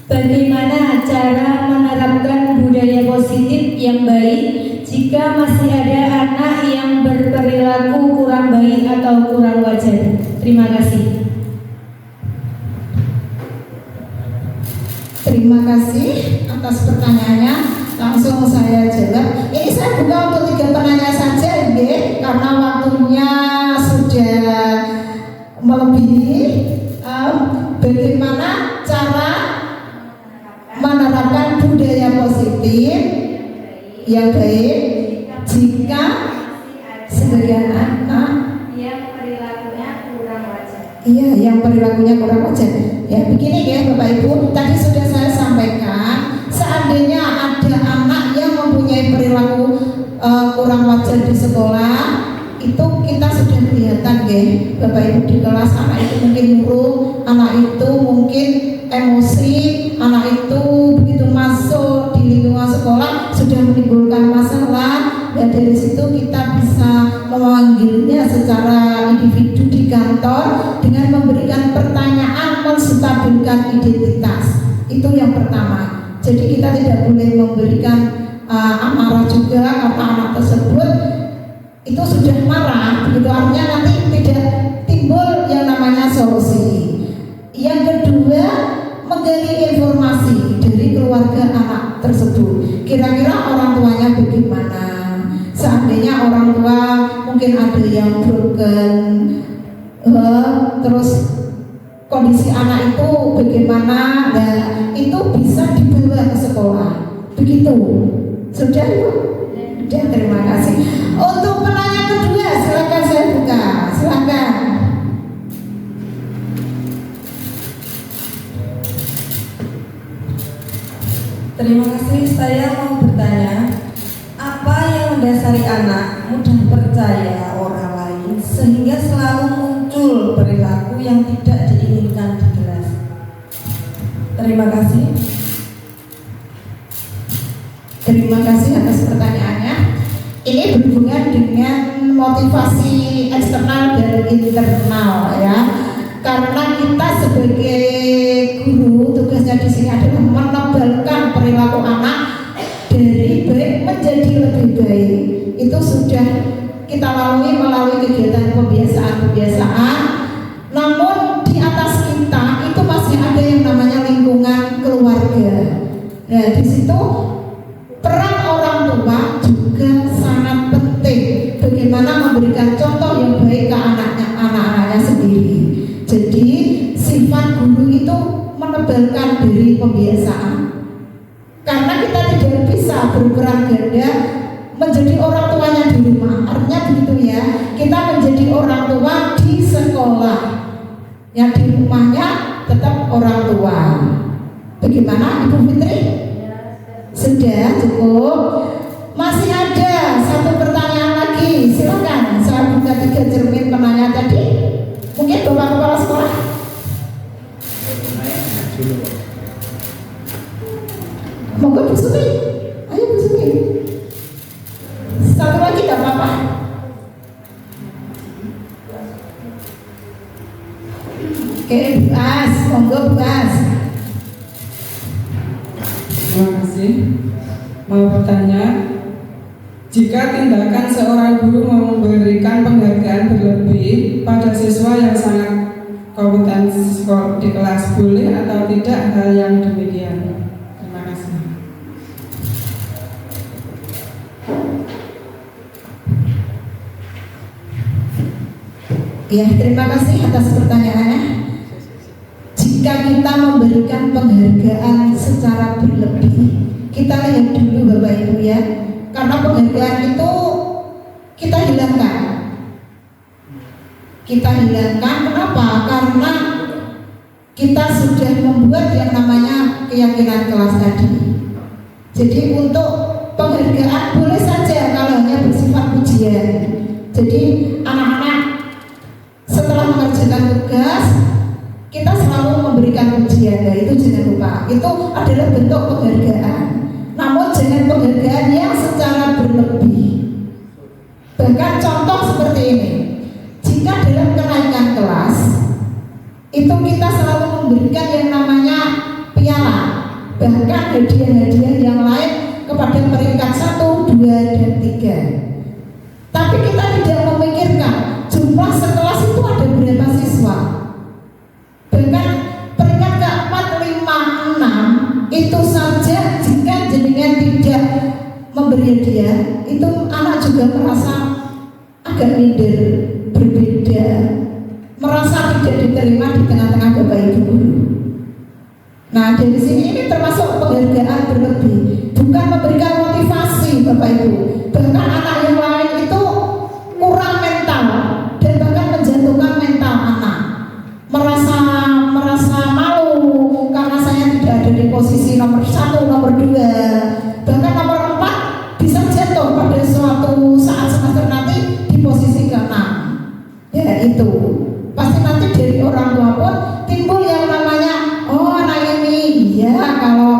bagaimana cara menerapkan budaya positif yang baik jika masih ada anak yang berperilaku kurang baik atau kurang wajar? Terima kasih. Terima kasih atas pertanyaannya. Langsung saya jawab. Ini saya buka untuk 3 penanya saja, karena waktunya sudah melebihi. Bagaimana cara menerapkan budaya positif yang baik jika sebagian anak Yang perilakunya kurang wajar. iya, yang perilakunya kurang wajar. Ya begini ya Bapak Ibu, tadi sudah saya sampaikan, seandainya ada anak yang mempunyai perilaku kurang wajar di sekolah, itu kita sudah kelihatan ya Bapak Ibu di kelas. Anak itu mungkin murung, anak itu mungkin emosi, anak itu begitu masuk di lingkungan sekolah sudah menimbulkan masalah. Dan dari situ kita bisa memanggilnya secara individu di kantor dengan memberikan pertanyaan menstabilkan identitas. Itu yang pertama. Jadi kita tidak boleh memberikan amarah juga, karena anak tersebut itu sudah marah, begitu artinya nanti tidak timbul yang namanya solusi. Yang kedua, menggali informasi dari keluarga anak tersebut. Kira-kira orang tuanya bagaimana? Seandainya orang tua mungkin ada yang broken, terus kondisi anak itu bagaimana? Nah, itu bisa dibawa ke sekolah. Begitu. Sudah Ibu? Sudah, terima kasih. Untuk penanya kedua, silakan saya buka. Silakan. Terima kasih, saya mau bertanya, apa yang mendasari anak mudah percaya orang lain sehingga selalu muncul perilaku yang tidak diinginkan di kelas? Terima kasih. Terima kasih atas pertanyaannya. Ini berhubungan dengan motivasi eksternal dan internal ya. Karena kita sebagai guru tugasnya di sini adalah menebalkan perilaku anak dari baik menjadi lebih baik. Itu sudah kita lalui melalui kegiatan pembiasaan. Namun di atas kita itu masih ada yang namanya lingkungan keluarga. Nah, di situ peran orang tua juga sangat penting. Bagaimana memberikan contoh yang baik ke anak-anaknya sendiri. Jadi sifat guru itu menebalkan dari pembiasaan. Karena kita tidak bisa berperan ganda menjadi orang tuanya di rumah. Artinya begitu ya. Kita menjadi orang tua di sekolah. Yang di rumahnya tetap orang tua. Bagaimana Ibu Fitri? Sudah cukup. Masih ada satu pertanyaan lagi. Silakan. Saya buka 3 cermin penanya tadi. Mungkin Bapak Kepala Sekolah. Monggo Bu Sumi. Ayo Bu Sumi. Satu lagi gak apa-apa. Oke, Bu As. Monggo Bu As. Terima kasih. Mau bertanya, jika tindakan seorang guru memberikan penghargaan berlebih pada siswa yang sangat kompeten di kelas, boleh atau tidak hal yang demikian? Terima kasih. Ya, terima kasih atas pertanyaannya. Jika kita memberikan penghargaan secara berlebih, kita lihat dulu Bapak Ibu ya. Karena penghargaan itu kita hilangkan. Kita hilangkan, kenapa? Karena kita sudah membuat yang namanya keyakinan kelas tadi. Jadi untuk penghargaan boleh saja kalau hanya bersifat pujian. Jadi anak-anak setelah mengerjakan tugas, kita selalu memberikan pujian. Nah, itu jangan lupa. Itu adalah bentuk penghargaan. Namun jangan penghargaan yang secara berlebih. Bahkan contoh seperti ini. Jika dalam kenaikan kelas itu kita selalu memberikan yang namanya piala, bahkan hadiah-hadiah yang lain kepada peringkat 1, 2, dan 3. Tapi kita tidak memikirkan jumlah sekelas itu ada berapa siswa. Bahkan peringkat ke-4, 5, 6 itu saja jika jenengan tidak memberi hadiah, itu anak juga merasa agak minder, berbeda, merasa tidak diterima di tengah-tengah Bapak Ibu guru. Nah, dari sini ini termasuk penghargaan berlebih, bukan memberikan motivasi Bapak Ibu. Bahkan anak yang lain itu kurang mental dan bahkan menjatuhkan mental anak, merasa malu karena saya tidak ada di posisi nomor 1, nomor 2, bahkan nomor 4 bisa jatuh pada suatu saat semester nanti di posisi ke-6. Ya itu pasti nanti dari orang tua pun timbul yang namanya, oh anak ini iya, kalau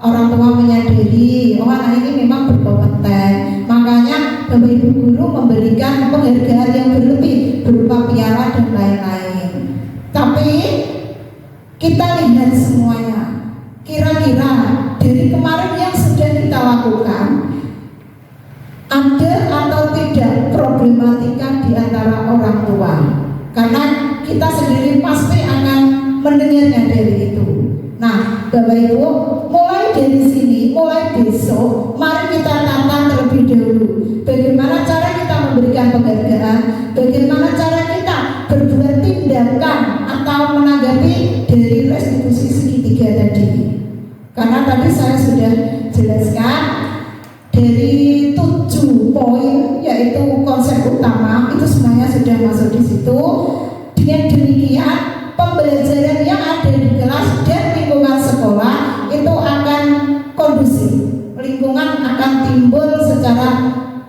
orang tua menyadari, oh anak ini memang berkompeten, makanya Bapak Ibu guru memberikan penghargaan yang berlebih berupa piala dan lain-lain. Tapi kita lihat semuanya, kira-kira dari kemarin yang sudah kita lakukan ada atau tidak problem problematika di antara orang tua, karena kita sendiri pasti akan mendengarnya dari itu. Nah, Bapak Ibu, mulai dari sini, mulai besok, mari kita tata terlebih dahulu bagaimana cara kita memberikan penghargaan, bagaimana cara kita berbuat tindakan atau menanggapi dari restitusi segitiga tadi. Karena tadi saya sudah jelaskan dari 7 poin, yaitu konsep utama itu semuanya sudah masuk di situ. Dengan demikian pembelajaran yang ada di kelas dan lingkungan sekolah itu akan kondusif, lingkungan akan timbul secara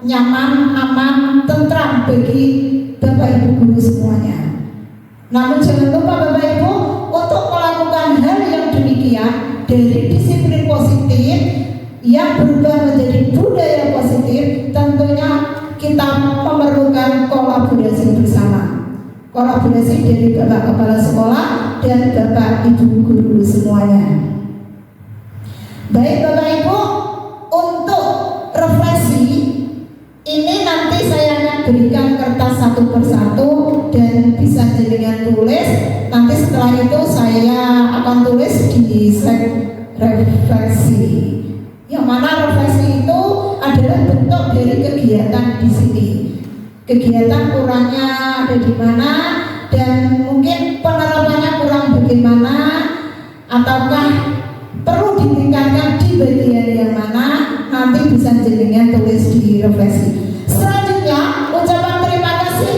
nyaman, aman, tentram bagi Bapak Ibu guru semuanya. Namun jangan lupa Bapak Ibu untuk melakukan hal yang demikian dari disiplin positif yang berubah menjadi budaya positif, tentunya kita memerlukan kolaborasi bersama. Kolaborasi dari Bapak Kepala Sekolah dan Bapak Ibu guru semuanya. Baik Bapak Ibu, untuk refleksi ini nanti saya akan berikan kertas satu persatu dan bisa jenengan tulis. Nanti setelah itu saya akan tulis di slide refleksi. Yang mana refleksi itu adalah bentuk dari kegiatan di sini. Kegiatan kurangnya ada di mana dan mungkin penerapannya kurang bagaimana, ataukah perlu ditingkatkan di bagian yang mana, nanti bisa jenengan tulis di refleksi. Selanjutnya ucapan terima kasih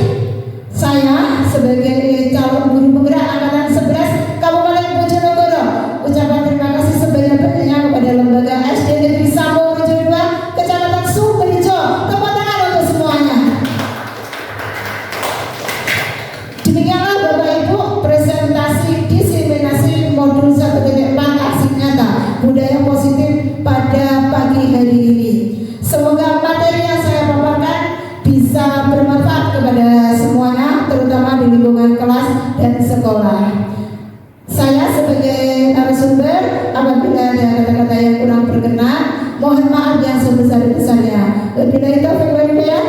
saya sebagai calon guru penggerak angkatan 11 Kabupaten Bojonegoro. Ucapan terima kasih sebanyak-banyaknya kepada lembaga SD Negeri Sambo Rejo 2 Kecamatan Sumberjo. Tepuk tangan untuk semuanya. Demikianlah Bapak Ibu presentasi diseminasi modul 1.4 aksi nyata budaya positif pada pagi hari ini. Semoga materi yang saya paparkan bisa bermanfaat kepada semuanya, terutama di lingkungan kelas dan sekolah. Saya sebagai narasumber, apabila ada kata-kata yang kurang berkenan, mohon maaf yang sebesar-besarnya. Wabillahi taufiq wal hidayah.